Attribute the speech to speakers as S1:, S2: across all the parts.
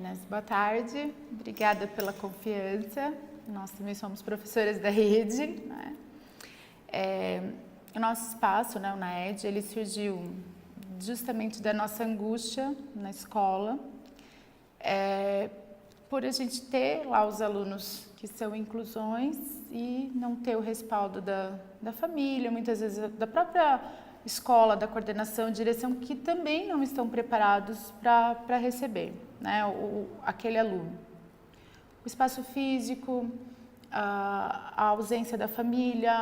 S1: meninas, boa tarde. Obrigada pela confiança. Nós também somos professoras da rede, né? O nosso espaço, né, o NAED, ele surgiu justamente da nossa angústia na escola, por a gente ter lá os alunos que são inclusões e não ter o respaldo da família, muitas vezes da própria escola, da coordenação, direção, que também não estão preparados para receber, né, aquele aluno. O espaço físico, a ausência da família,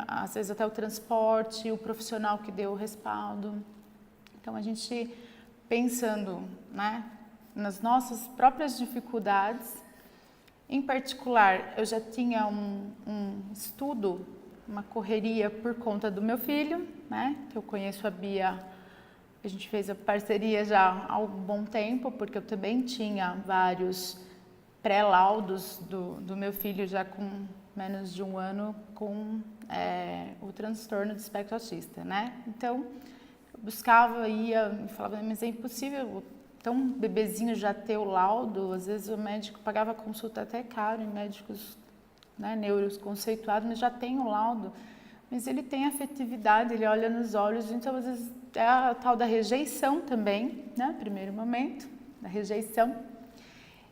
S1: às vezes até o transporte, o profissional que deu o respaldo. Então, a gente pensando, né, nas nossas próprias dificuldades, em particular, eu já tinha um estudo, uma correria por conta do meu filho, né, que eu conheço a Bia, a gente fez a parceria já há algum bom tempo, porque eu também tinha vários pré-laudos do meu filho já com menos de um ano com o transtorno do espectro autista, né? Então, eu buscava, ia e falava, mas é impossível tão bebezinho já ter o laudo, às vezes o médico pagava consulta até caro em médicos, né, neuros conceituados, mas já tem o laudo, mas ele tem afetividade, ele olha nos olhos, então às vezes é a tal da rejeição também, né, primeiro momento, da rejeição.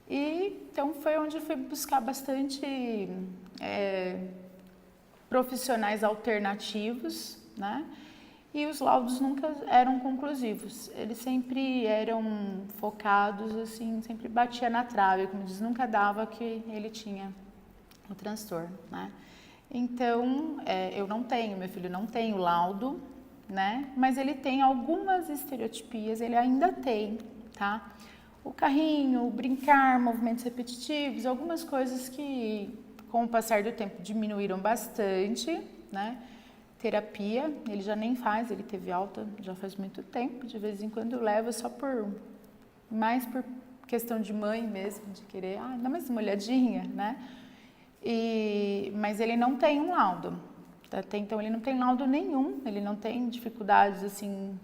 S1: E então foi onde eu fui buscar bastante profissionais alternativos, né? E os laudos nunca eram conclusivos, eles sempre eram focados, assim, sempre batia na trave, como diz, nunca dava que ele tinha o transtorno, né? Então, eu não tenho, meu filho não tem o laudo, né? Mas ele tem algumas estereotipias, ele ainda tem, tá? O carrinho, o brincar, movimentos repetitivos, algumas coisas que, com o passar do tempo, diminuíram bastante, né? Terapia, ele já nem faz, ele teve alta já faz muito tempo, de vez em quando leva só mais por questão de mãe mesmo, de querer, dá mais uma olhadinha, né? Mas ele não tem um laudo, até então ele não tem laudo nenhum, ele não tem dificuldades assim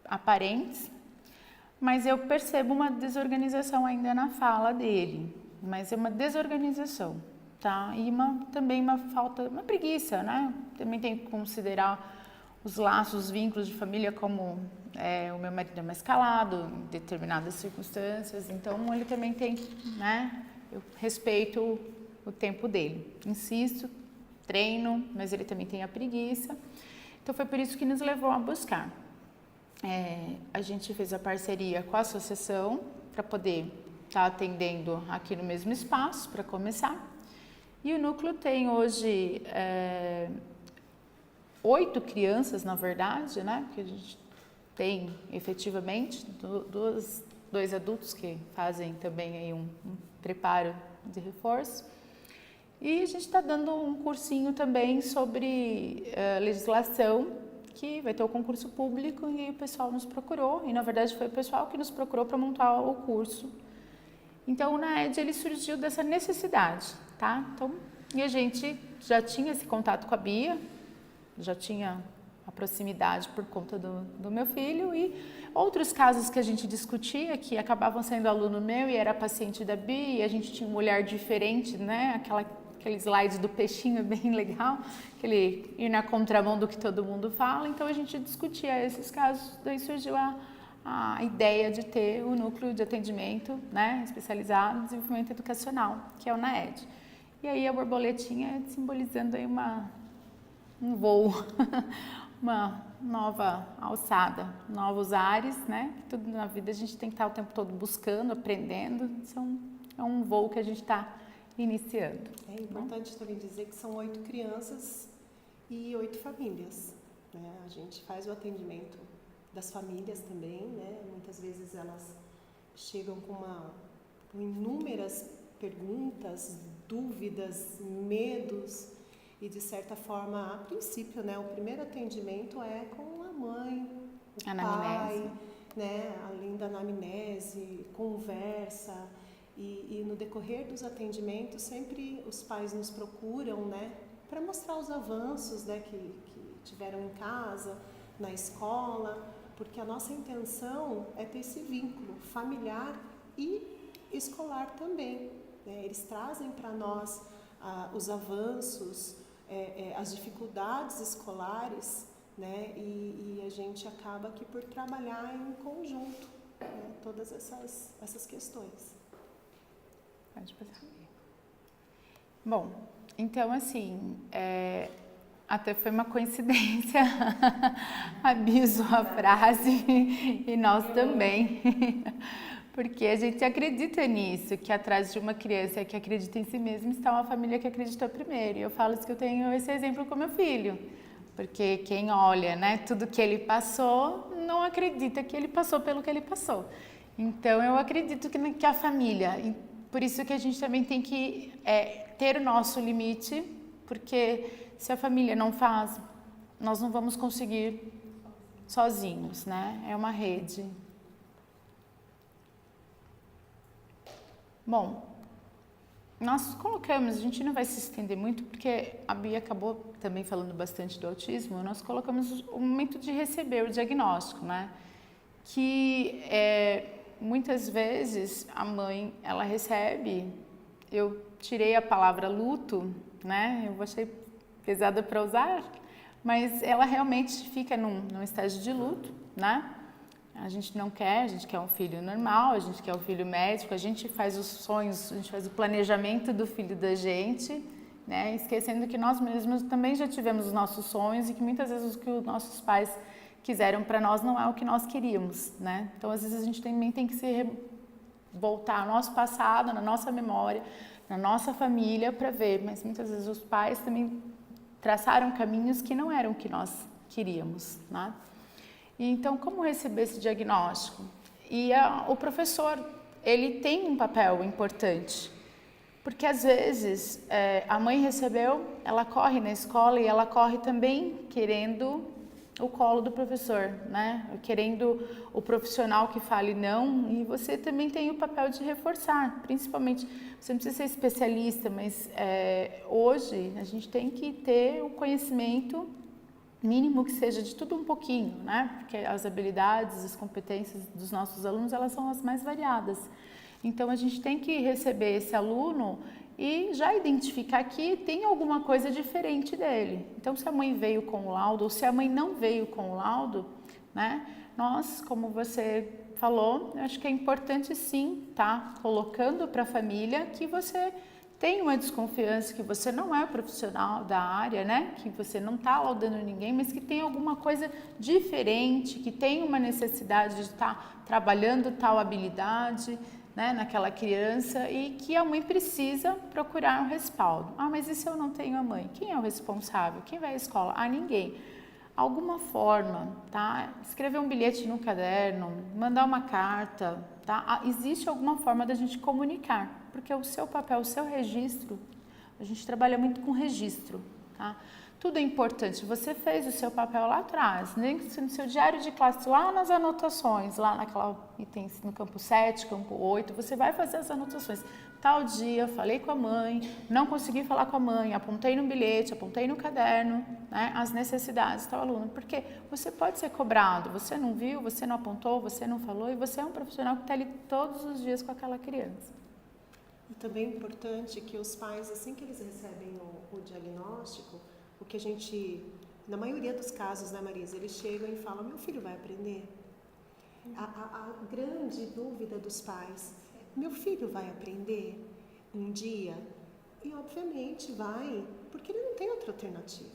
S1: aparentes, mas eu percebo uma desorganização ainda na fala dele, mas é uma desorganização, tá? E também uma falta, uma preguiça, né? Também tem que considerar os laços, os vínculos de família, como o meu marido é mais calado em determinadas circunstâncias, então ele também tem, né? Eu respeito o tempo dele, insisto, treino, mas ele também tem a preguiça, então foi por isso que nos levou a buscar. A gente fez a parceria com a associação para poder estar atendendo aqui no mesmo espaço, para começar. E o núcleo tem hoje 8 crianças, na verdade, né? Que a gente tem efetivamente, dois adultos que fazem também aí um preparo de reforço. E a gente está dando um cursinho também sobre legislação, que vai ter o concurso público e o pessoal nos procurou, e na verdade foi o pessoal que nos procurou para montar o curso. Então o NAED ele surgiu dessa necessidade, tá? Então, e a gente já tinha esse contato com a Bia, já tinha a proximidade por conta do meu filho e outros casos que a gente discutia que acabavam sendo aluno meu e era paciente da Bia e a gente tinha um olhar diferente, né? Aquele slide do peixinho bem legal, aquele ir na contramão do que todo mundo fala, então a gente discutia esses casos, daí surgiu a ideia de ter o núcleo de atendimento, né, especializado em desenvolvimento educacional, que é o NAED. E aí a borboletinha simbolizando aí um voo, uma nova alçada, novos ares, né, tudo na vida a gente tem que estar o tempo todo buscando, aprendendo, é um voo que a gente está iniciando.
S2: É importante também dizer que são 8 crianças e 8 famílias, né? A gente faz o atendimento das famílias também, né? Muitas vezes elas chegam com inúmeras perguntas, dúvidas, medos e de certa forma, a princípio, né? O primeiro atendimento é com a mãe, o pai, né? Além da anamnese, conversa. E no decorrer dos atendimentos, sempre os pais nos procuram, né, para mostrar os avanços, né, que tiveram em casa, na escola, porque a nossa intenção é ter esse vínculo familiar e escolar também, né? Eles trazem para nós os avanços, as dificuldades escolares, né? E a gente acaba aqui por trabalhar em conjunto, né? Todas essas questões.
S1: Pode passar. Bom, então assim, até foi uma coincidência, a Bia usou a frase e nós também, porque a gente acredita nisso, que atrás de uma criança que acredita em si mesma está uma família que acreditou primeiro. E eu falo isso que eu tenho esse exemplo com meu filho, porque quem olha, né, tudo que ele passou, não acredita que ele passou pelo que ele passou. Então eu acredito que a família, por isso que a gente também tem que ter o nosso limite, porque se a família não faz, nós não vamos conseguir sozinhos, né? É uma rede. Bom, nós colocamos, a gente não vai se estender muito, porque a Bia acabou também falando bastante do autismo, nós colocamos o momento de receber o diagnóstico, né? Que muitas vezes a mãe, ela recebe, eu tirei a palavra luto, né? Eu achei pesada para usar, mas ela realmente fica num estágio de luto, né? A gente quer um filho normal, a gente quer um filho médico, a gente faz os sonhos, a gente faz o planejamento do filho da gente, né? Esquecendo que nós mesmos também já tivemos os nossos sonhos e que muitas vezes o que os nossos pais quiseram para nós não é o que nós queríamos, né? Então, às vezes a gente também tem que voltar ao nosso passado, na nossa memória, na nossa família para ver, mas muitas vezes os pais também traçaram caminhos que não eram o que nós queríamos, né? E então, como receber esse diagnóstico? E o professor, ele tem um papel importante, porque às vezes a mãe recebeu, ela corre na escola e ela corre também querendo o colo do professor, né? Querendo o profissional que fale não, e você também tem o papel de reforçar, principalmente, você não precisa ser especialista, mas hoje a gente tem que ter o conhecimento mínimo que seja de tudo um pouquinho, né? Porque as habilidades, as competências dos nossos alunos, elas são as mais variadas. Então, a gente tem que receber esse aluno e já identificar que tem alguma coisa diferente dele. Então, se a mãe veio com o laudo ou se a mãe não veio com o laudo, né? Nós, como você falou, eu acho que é importante sim, tá? Colocando para a família que você tem uma desconfiança, que você não é profissional da área, né? Que você não está laudando ninguém, mas que tem alguma coisa diferente, que tem uma necessidade de estar trabalhando tal habilidade, né, naquela criança, e que a mãe precisa procurar um respaldo. Ah, mas e se eu não tenho a mãe? Quem é o responsável? Quem vai à escola? Ah, ninguém. Alguma forma, tá? Escrever um bilhete no caderno, mandar uma carta, tá? Existe alguma forma da gente comunicar, porque o seu papel, o seu registro, a gente trabalha muito com registro, tá? Tudo é importante. Você fez o seu papel lá atrás, nem que no seu diário de classe, lá nas anotações, lá naquela item no campo 7, campo 8, você vai fazer as anotações. Tal dia, falei com a mãe, não consegui falar com a mãe, apontei no bilhete, apontei no caderno, né, as necessidades do aluno. Porque você pode ser cobrado, você não viu, você não apontou, você não falou, e você é um profissional que está ali todos os dias com aquela criança.
S2: E também é importante que os pais, assim que eles recebem o diagnóstico, o que a gente, na maioria dos casos, né, Marisa, eles chegam e falam, meu filho vai aprender? A grande dúvida dos pais, meu filho vai aprender um dia? E obviamente vai, porque ele não tem outra alternativa.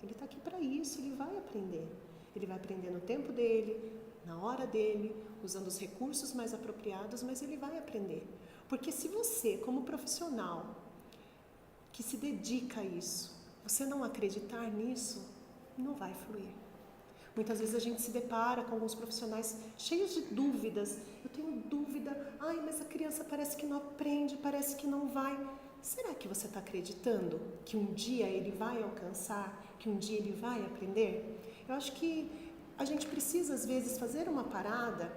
S2: Ele está aqui para isso, ele vai aprender. Ele vai aprender no tempo dele, na hora dele, usando os recursos mais apropriados, mas ele vai aprender. Porque se você, como profissional, que se dedica a isso, você não acreditar nisso, não vai fluir. Muitas vezes a gente se depara com alguns profissionais cheios de dúvidas. Eu tenho dúvida, ai, mas a criança parece que não aprende, parece que não vai. Será que você está acreditando que um dia ele vai alcançar, que um dia ele vai aprender? Eu acho que a gente precisa, às vezes, fazer uma parada,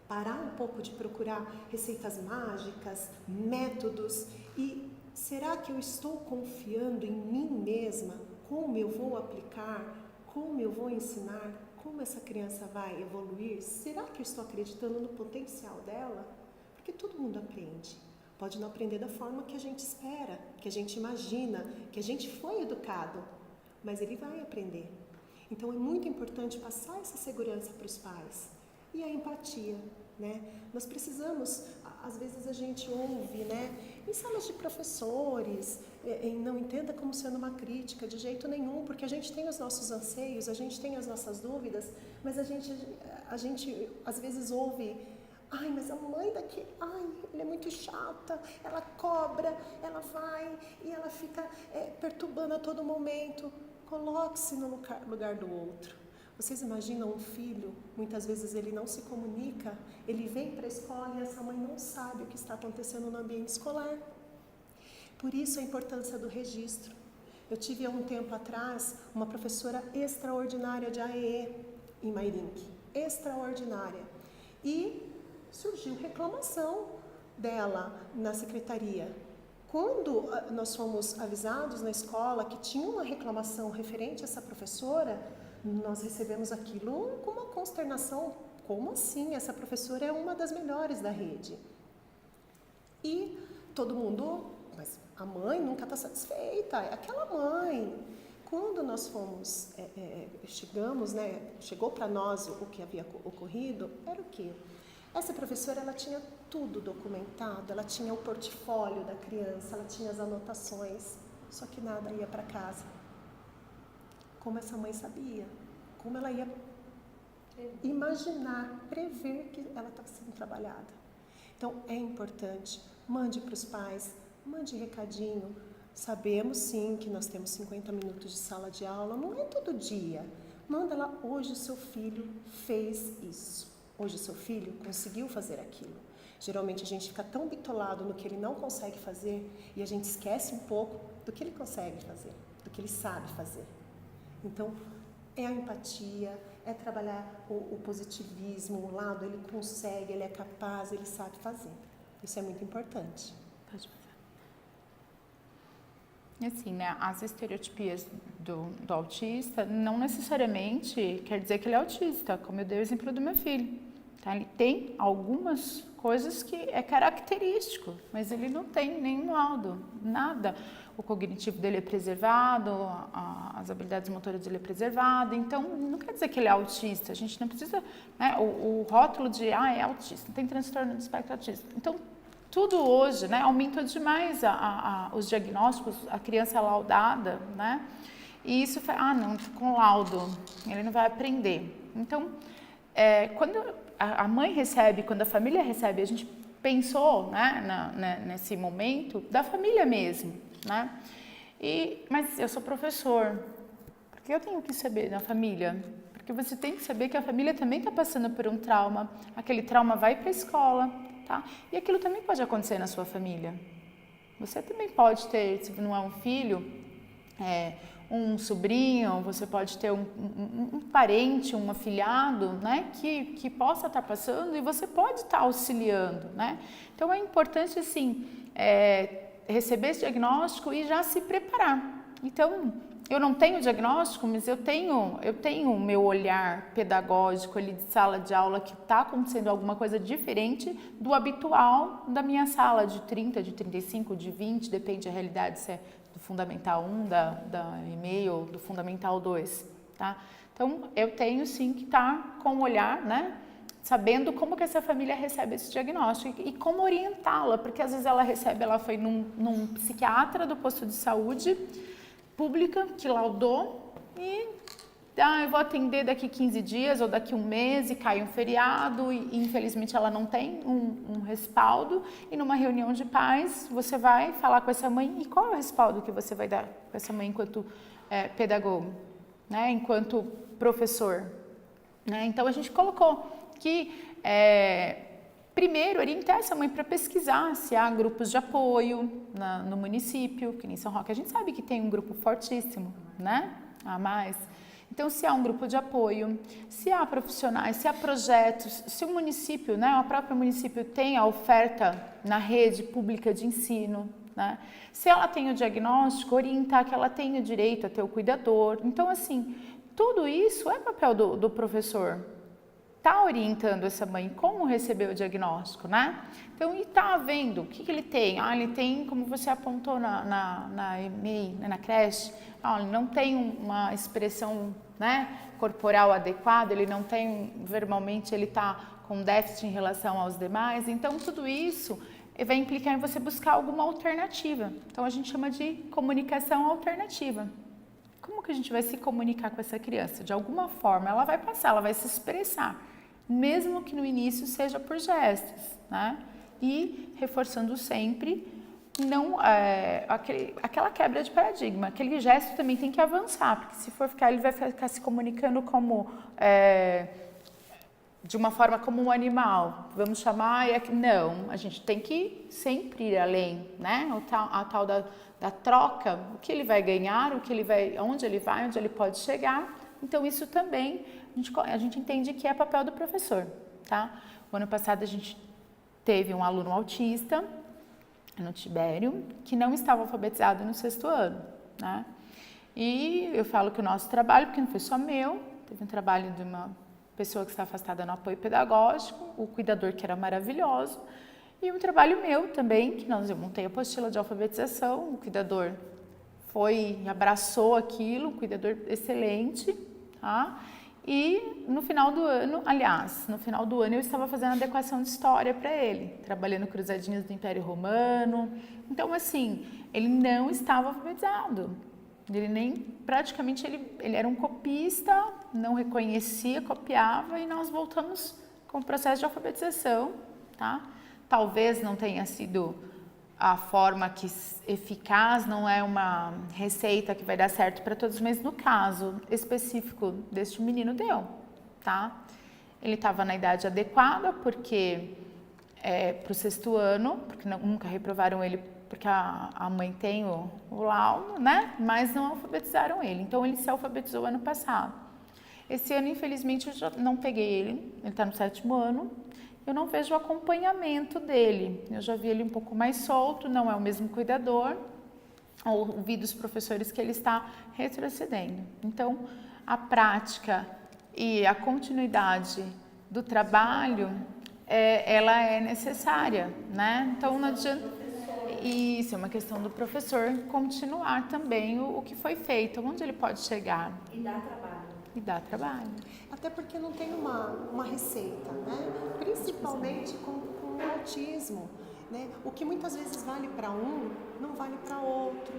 S2: parar um pouco de procurar receitas mágicas, métodos e será que eu estou confiando em mim mesma? Como eu vou aplicar? Como eu vou ensinar? Como essa criança vai evoluir? Será que eu estou acreditando no potencial dela? Porque todo mundo aprende. Pode não aprender da forma que a gente espera, que a gente imagina, que a gente foi educado, mas ele vai aprender. Então é muito importante passar essa segurança para os pais. E a empatia, né? Nós precisamos, às vezes a gente ouve, né? Em salas de professores, não entenda como sendo uma crítica de jeito nenhum, porque a gente tem os nossos anseios, a gente tem as nossas dúvidas, mas a gente às vezes ouve: ai, mas a mãe daqui, ai, ela é muito chata, ela cobra, ela vai e ela fica perturbando a todo momento. Coloque-se no lugar do outro. Vocês imaginam um filho, muitas vezes ele não se comunica, ele vem para a escola e essa mãe não sabe o que está acontecendo no ambiente escolar. Por isso a importância do registro. Eu tive há um tempo atrás uma professora extraordinária de AEE em Mairinque, extraordinária. E surgiu reclamação dela na secretaria. Quando nós fomos avisados na escola que tinha uma reclamação referente a essa professora, nós recebemos aquilo com uma consternação. Como assim? Essa professora é uma das melhores da rede. E todo mundo, mas a mãe nunca está satisfeita, é aquela mãe. Quando nós fomos, chegamos, né, chegou para nós o que havia ocorrido, era o quê? Essa professora, ela tinha tudo documentado, ela tinha o portfólio da criança, ela tinha as anotações, só que nada ia para casa. Como essa mãe sabia? Como ela ia imaginar, prever que ela estava sendo trabalhada? Então, é importante, mande para os pais, mande recadinho. Sabemos sim que nós temos 50 minutos de sala de aula, não é todo dia. Manda lá: hoje o seu filho fez isso. Hoje o seu filho conseguiu fazer aquilo. Geralmente a gente fica tão bitolado no que ele não consegue fazer e a gente esquece um pouco do que ele consegue fazer, do que ele sabe fazer. Então, é a empatia, é trabalhar o positivismo, o lado, ele consegue, ele é capaz, ele sabe fazer. Isso é muito importante.
S1: Pode fazer. E assim, né, as estereotipias do autista não necessariamente quer dizer que ele é autista, como eu dei o exemplo do meu filho. Tá? Ele tem algumas coisas que é característico, mas ele não tem nenhum laudo, nada. O cognitivo dele é preservado, as habilidades motoras dele é preservada, então não quer dizer que ele é autista. A gente não precisa, né, o rótulo de é autista, tem transtorno do espectro autista. Então, tudo hoje, né, aumenta demais os diagnósticos, a criança é laudada, né, e isso faz, não, com laudo, ele não vai aprender. Então, quando a mãe recebe, quando a família recebe, a gente pensou, né, nesse momento da família mesmo, né, mas eu sou professor, porque eu tenho que saber da família, porque você tem que saber que a família também está passando por um trauma, aquele trauma vai para a escola, tá? E aquilo também pode acontecer na sua família. Você também pode ter, se não é um filho, um sobrinho, você pode ter um parente, um afilhado, né, que possa estar passando e você pode estar auxiliando, né? Então é importante, assim, receber esse diagnóstico e já se preparar. Então, eu não tenho diagnóstico, mas eu tenho o meu olhar pedagógico ali de sala de aula que está acontecendo alguma coisa diferente do habitual da minha sala de 30, de 35, de 20, depende da realidade, se é do Fundamental 1, da EMEI ou do Fundamental 2, tá? Então, eu tenho sim que estar com o olhar, né, sabendo como que essa família recebe esse diagnóstico e como orientá-la, porque às vezes ela foi num psiquiatra do posto de saúde pública que laudou e eu vou atender daqui 15 dias ou daqui um mês e cai um feriado e infelizmente ela não tem um respaldo e numa reunião de pais você vai falar com essa mãe e qual é o respaldo que você vai dar para essa mãe enquanto pedagogo, né, enquanto professor, né? Então a gente colocou que primeiro orientar essa mãe para pesquisar se há grupos de apoio no município, que nem São Roque a gente sabe que tem um grupo fortíssimo, né, a mais. Então, se há um grupo de apoio, se há profissionais, se há projetos, se o município, né, o próprio município tem a oferta na rede pública de ensino, né, se ela tem o diagnóstico, orientar que ela tem o direito a ter o cuidador. Então, assim, tudo isso é papel do professor, tá orientando essa mãe como receber o diagnóstico, né? Então, e tá vendo o que ele tem? Ah, ele tem, como você apontou na EMEI, né, na creche, ele não tem uma expressão, né, corporal adequada, ele não tem, verbalmente, ele tá com déficit em relação aos demais. Então, tudo isso vai implicar em você buscar alguma alternativa. Então, a gente chama de comunicação alternativa. Como que a gente vai se comunicar com essa criança? De alguma forma, ela vai passar, ela vai se expressar, mesmo que no início seja por gestos, né? E reforçando sempre, não aquela quebra de paradigma, aquele gesto também tem que avançar, porque se for ficar, ele vai ficar se comunicando como de uma forma como um animal, vamos chamar, não, a gente tem que sempre ir além, né? A tal da troca, o que ele vai ganhar, onde ele vai, onde ele pode chegar. Então isso também a gente entende que é papel do professor, tá? O ano passado a gente teve um aluno autista no Tibério que não estava alfabetizado no 6º ano, né? E eu falo que o nosso trabalho, porque não foi só meu, teve um trabalho de uma pessoa que está afastada no apoio pedagógico, o cuidador que era maravilhoso, e um trabalho meu também, que eu montei a apostila de alfabetização, o cuidador abraçou aquilo, um cuidador excelente, tá? E no final do ano eu estava fazendo adequação de história para ele, trabalhando cruzadinhas do Império Romano. Então, assim, ele não estava alfabetizado. Praticamente ele era um copista, não reconhecia, copiava, e nós voltamos com o processo de alfabetização, tá? Talvez não tenha sido a forma eficaz, não é uma receita que vai dar certo para todos, mas no caso específico deste menino deu, tá? Ele estava na idade adequada, porque para o 6º ano, porque nunca reprovaram ele, porque a mãe tem o laudo, né? Mas não alfabetizaram ele, então ele se alfabetizou ano passado. Esse ano, infelizmente, eu já não peguei ele está no 7º ano, eu não vejo o acompanhamento dele. Eu já vi ele um pouco mais solto, não é o mesmo cuidador. Ouvi dos professores que ele está retrocedendo. Então, a prática e a continuidade do trabalho, ela é necessária, né? Então, não adianta... Isso é uma questão do professor continuar também o que foi feito, onde ele pode chegar. E dá trabalho.
S2: Até porque não tem uma receita, né? Principalmente com o autismo, né? O que muitas vezes vale para um, não vale para outro.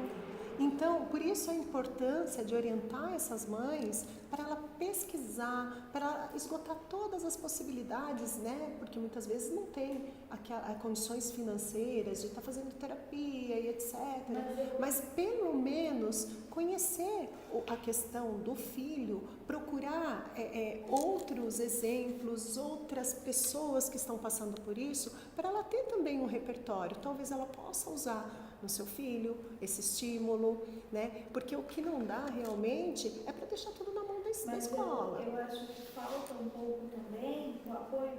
S2: Então, por isso a importância de orientar essas mães para ela pesquisar, para esgotar todas as possibilidades, né? Porque muitas vezes não tem condições financeiras de estar fazendo terapia e etc. Mas pelo menos conhecer a questão do filho, procurar outros exemplos, outras pessoas que estão passando por isso, para ela ter também um repertório. Talvez ela possa usar no seu filho esse estímulo, né? Porque o que não dá realmente é para deixar tudo na mão da escola.
S3: Eu acho que falta um pouco também o apoio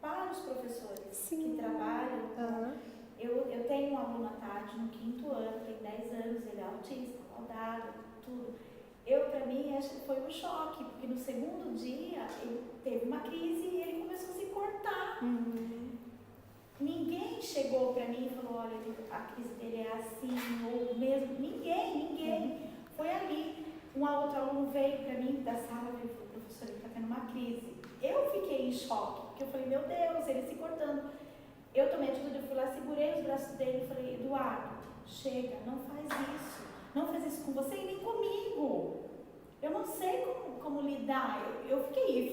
S3: para os professores.
S2: Sim.
S3: Que trabalham.
S2: Uhum.
S3: Eu tenho um aluno à tarde no 5º ano, tem 10 anos, ele é autista, rodado, tudo. Para mim, acho que foi um choque, porque no 2º dia ele teve uma crise e ele começou a se cortar.
S2: Uhum.
S3: Ninguém chegou para mim e falou, olha, a crise dele é assim, ou mesmo, ninguém. Foi ali. Um outro aluno veio para mim da sala e falou, professor, ele está tendo uma crise. Eu fiquei em choque, porque eu falei, meu Deus, ele se cortando. Eu tomei atitude, eu fui lá, segurei os braços dele e falei, Eduardo, chega, não faz isso com você e nem comigo. Eu não sei como lidar. Eu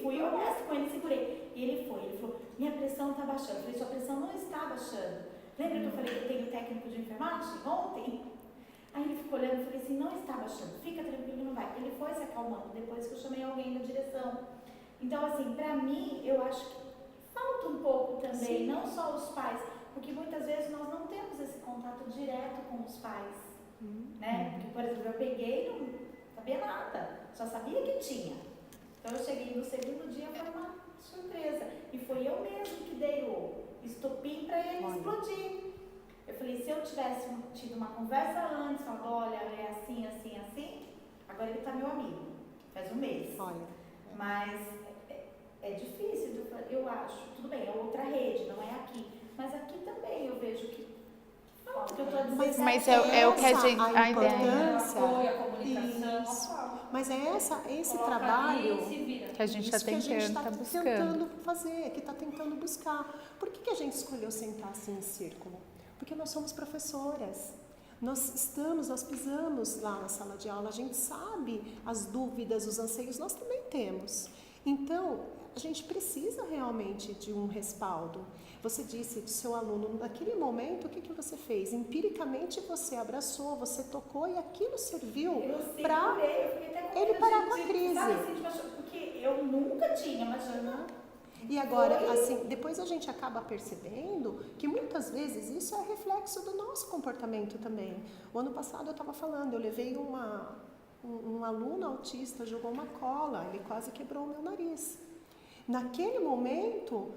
S3: fui honesta com ele, segurei. E ele falou, minha pressão está baixando. Eu falei, sua pressão não está baixando. Lembra que eu falei que eu tenho técnico de enfermagem ontem? Aí ele ficou olhando e falei assim, não está baixando, fica tranquilo, não vai. Ele foi se acalmando depois que eu chamei alguém da direção. Então, assim, para mim, eu acho que falta um pouco também, sim, não só os pais, porque muitas vezes nós não temos esse contato direto com os pais, né? Porque, por exemplo, eu peguei e não sabia nada, só sabia que tinha. Então, eu cheguei no 2º dia, foi uma surpresa. E foi eu mesmo que dei o estopim para ele explodir. Eu falei, se eu tivesse tido uma conversa antes, falando, olha, é assim, agora ele tá meu amigo, faz um mês.
S2: Olha.
S3: Mas é difícil, eu acho. Tudo bem, é outra rede, não é aqui. Mas aqui também eu vejo que falta, que eu estou dizendo.
S1: Mas é o que a gente...
S2: a
S1: A ideia.
S2: importância,
S4: O apoio, a comunicação,
S2: isso.
S4: a fala.
S2: Mas é esse
S4: Coloca
S2: trabalho
S4: ali e se vira.
S1: Que a gente está
S2: isso que a gente
S1: tentando,
S2: está
S1: está buscando.
S2: tentando fazer, que está tentando buscar. Por que a gente escolheu sentar assim em círculo? Porque nós somos professoras. Nós pisamos lá na sala de aula, a gente sabe as dúvidas, os anseios, nós também temos. Então, a gente precisa realmente de um respaldo. Você disse do seu aluno, naquele momento, o que você fez? Empiricamente você abraçou, você tocou e aquilo serviu para ele parar com a crise.
S3: Sabe, assim, porque eu nunca tinha, imagina.
S2: E agora, assim, depois a gente acaba percebendo que muitas vezes isso é reflexo do nosso comportamento também. O ano passado eu estava falando, eu levei um aluno autista, jogou uma cola, ele quase quebrou o meu nariz. Naquele momento,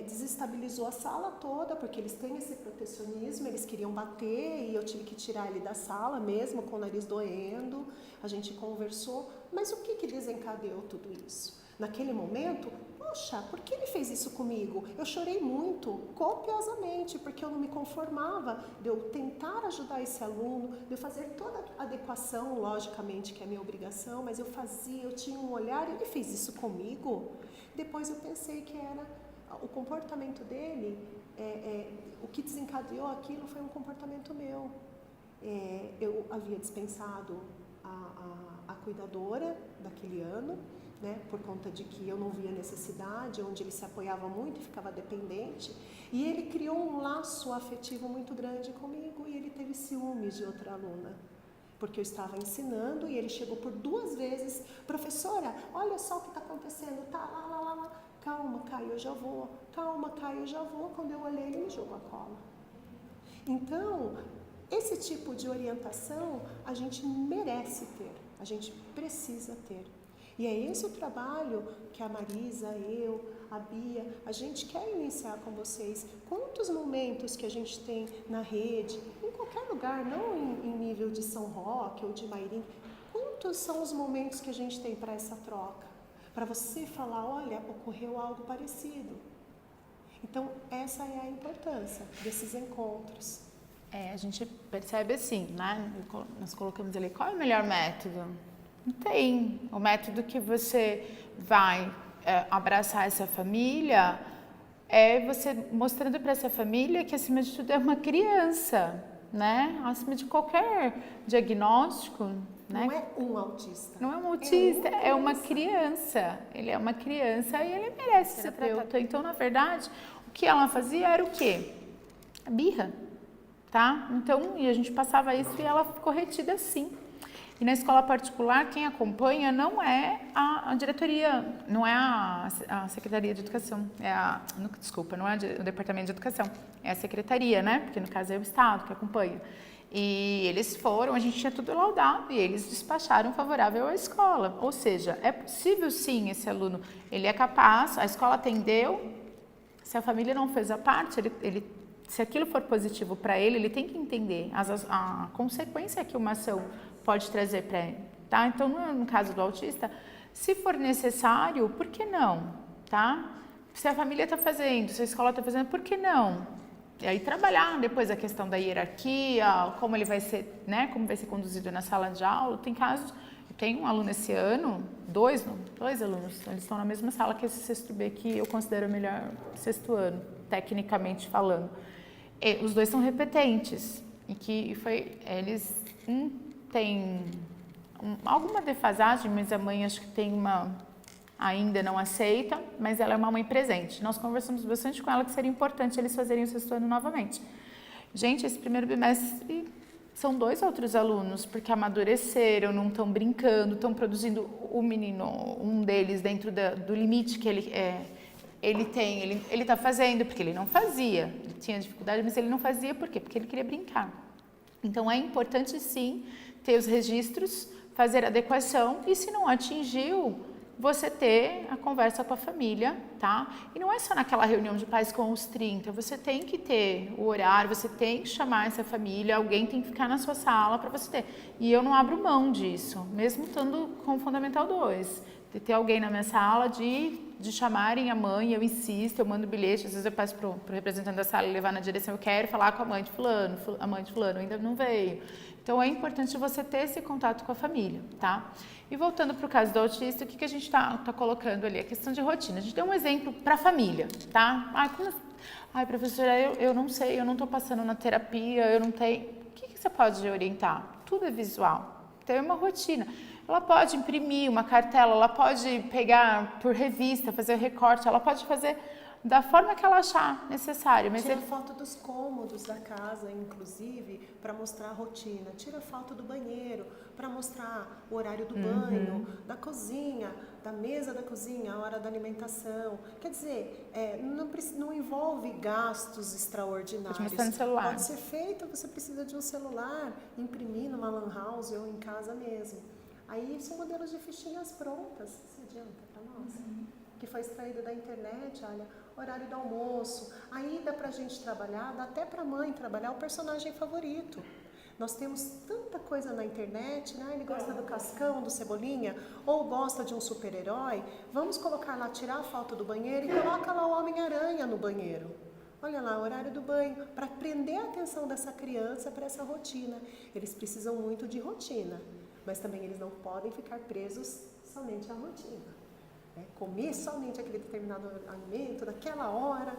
S2: desestabilizou a sala toda, porque eles têm esse protecionismo, eles queriam bater e eu tive que tirar ele da sala mesmo, com o nariz doendo, a gente conversou. Mas o que desencadeou tudo isso? Naquele momento, poxa, por que ele fez isso comigo? Eu chorei muito, copiosamente, porque eu não me conformava de eu tentar ajudar esse aluno, de eu fazer toda a adequação, logicamente, que é minha obrigação, mas eu tinha um olhar, ele fez isso comigo? Depois eu pensei que era o comportamento dele, o que desencadeou aquilo foi um comportamento meu. Eu havia dispensado a cuidadora daquele ano, né, por conta de que eu não via necessidade, onde ele se apoiava muito e ficava dependente, e ele criou um laço afetivo muito grande comigo e ele teve ciúmes de outra aluna, porque eu estava ensinando e ele chegou por 2 vezes, professora, olha só o que está acontecendo, tá lá, calma, Caio, eu já vou, calma, Caio, eu já vou, quando eu olhei ele me jogou a cola. Então, esse tipo de orientação a gente merece ter, a gente precisa ter. E é esse o trabalho que a Marisa, eu, a Bia, a gente quer iniciar com vocês. Quantos momentos que a gente tem na rede, em qualquer lugar, não em nível de São Roque ou de Mairim, quantos são os momentos que a gente tem para essa troca? Para você falar, olha, ocorreu algo parecido. Então, essa é a importância desses encontros.
S1: A gente percebe assim, né? Nós colocamos ali, qual é o melhor método? Não tem. O método que você vai abraçar essa família é você mostrando para essa família que, acima de tudo, é uma criança, né? Acima de qualquer diagnóstico, né?
S2: Não é um autista.
S1: Não é um autista, é uma criança. Ele é uma criança e ele merece ser tratado. Então, na verdade, o que ela fazia era o quê? Birra, tá? Então, e a gente passava isso e ela ficou retida assim. E na escola particular, quem acompanha não é a diretoria, não é a Secretaria de Educação, não é o Departamento de Educação, é a Secretaria, né? Porque no caso é o Estado que acompanha. E eles foram, a gente tinha tudo laudado e eles despacharam favorável à escola. Ou seja, é possível sim esse aluno, ele é capaz, a escola atendeu, se a família não fez a parte, se aquilo for positivo para ele tem que entender a consequência que uma ação pode trazer para ele, tá? Então, no caso do autista, se for necessário, por que não, tá? Se a família está fazendo, se a escola está fazendo, por que não? E aí trabalhar depois a questão da hierarquia, como ele vai ser, né? Como vai ser conduzido na sala de aula. Tem casos, eu tenho um aluno esse ano, dois alunos, eles estão na mesma sala que esse sexto B que eu considero o melhor sexto ano, tecnicamente falando. E os 2 são repetentes e que eles tem alguma defasagem, mas a mãe acho que tem ainda não aceita, mas ela é uma mãe presente. Nós conversamos bastante com ela que seria importante eles fazerem o sexto ano novamente. Gente, esse primeiro bimestre são 2 outros alunos, porque amadureceram, não estão brincando, estão produzindo o menino, um deles dentro do limite que ele está fazendo, porque ele não fazia, ele tinha dificuldade, mas ele não fazia por quê? Porque ele queria brincar. Então é importante sim ter os registros, fazer adequação e se não atingiu, você ter a conversa com a família, tá? E não é só naquela reunião de pais com os 30, você tem que ter o horário, você tem que chamar essa família, alguém tem que ficar na sua sala para você ter. E eu não abro mão disso, mesmo estando com o Fundamental 2, de ter alguém na minha sala de de chamarem a mãe, eu insisto, eu mando bilhete, às vezes eu peço pro representante da sala levar na direção, eu quero falar com a mãe de fulano, a mãe de fulano ainda não veio. Então é importante você ter esse contato com a família, tá? E voltando para o caso do autista, o que a gente está colocando ali? A questão de rotina. A gente deu um exemplo para a família, tá? Ai, professora, eu não sei, eu não estou passando na terapia, eu não tenho... O que você pode orientar? Tudo é visual. Então é uma rotina. Ela pode imprimir uma cartela, ela pode pegar por revista, fazer recorte, ela pode fazer da forma que ela achar necessário. Mas
S2: tira foto dos cômodos da casa, inclusive, para mostrar a rotina. Tira foto do banheiro, para mostrar o horário do banho, da cozinha, da mesa da cozinha, a hora da alimentação. Quer dizer, não envolve gastos extraordinários.
S1: Pode mostrar no celular.
S2: Pode ser feito, você precisa de um celular, imprimir numa lan house ou em casa mesmo. Aí são modelos de fichinhas prontas. Se adianta para nós? Que foi extraído da internet, olha, horário do almoço. Aí dá pra gente trabalhar, dá até pra mãe trabalhar o personagem favorito. Nós temos tanta coisa na internet, né? Ele gosta do Cascão, do Cebolinha, ou gosta de um super-herói. Vamos colocar lá, tirar a foto do banheiro e coloca lá o Homem-Aranha no banheiro. Olha lá, o horário do banho, para prender a atenção dessa criança para essa rotina. Eles precisam muito de rotina, mas também eles não podem ficar presos somente à rotina. Comer somente aquele determinado alimento, daquela hora,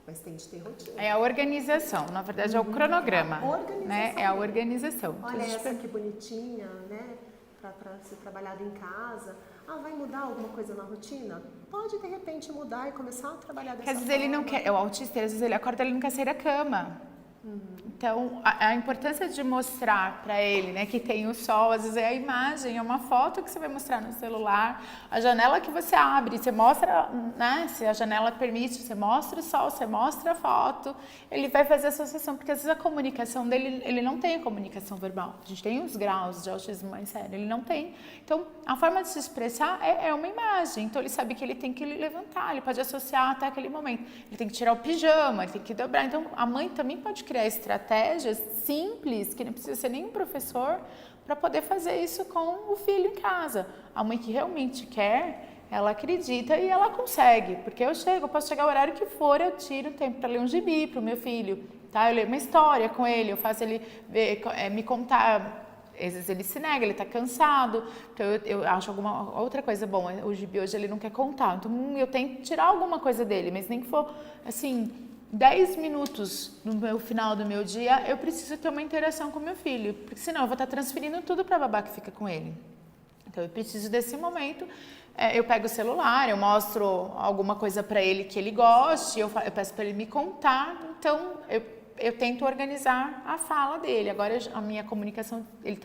S2: mas tem de ter rotina.
S1: É a organização, na verdade é o cronograma.
S2: A organização.
S1: Né? É a organização.
S2: Olha essa que bonitinha, né? Para ser trabalhado em casa. Vai mudar alguma coisa na rotina? Pode, de repente, mudar e começar a trabalhar dessa forma.
S1: Às vezes ele não quer, o autista, às vezes ele acorda, ele não quer sair da cama. Então, a importância de mostrar para ele, né, que tem o sol, às vezes é a imagem, é uma foto que você vai mostrar no celular, a janela que você abre, você mostra, né, se a janela permite, você mostra o sol, você mostra a foto, ele vai fazer a associação, porque às vezes a comunicação dele, ele não tem a comunicação verbal. A gente tem os graus de autismo mais sério, ele não tem. Então, a forma de se expressar é uma imagem, então ele sabe que ele tem que levantar, ele pode associar até aquele momento, ele tem que tirar o pijama, ele tem que dobrar, então a mãe também pode criar estratégias simples, que não precisa ser nenhum professor, para poder fazer isso com o filho em casa. A mãe que realmente quer, ela acredita e ela consegue, porque eu posso chegar o horário que for, eu tiro tempo para ler um gibi para o meu filho, tá? Eu leio uma história com ele, eu faço ele me contar. Às vezes ele se nega, ele está cansado, então eu acho alguma outra coisa bom. O gibi hoje ele não quer contar, então eu tento tirar alguma coisa dele, mas nem que for assim 10 minutos no final do meu dia, eu preciso ter uma interação com meu filho, porque senão eu vou estar transferindo tudo para a babá que fica com ele. Então eu preciso desse momento, eu pego o celular, eu mostro alguma coisa para ele que ele goste, eu peço para ele me contar, então eu tento organizar a fala dele. Agora a minha comunicação, ele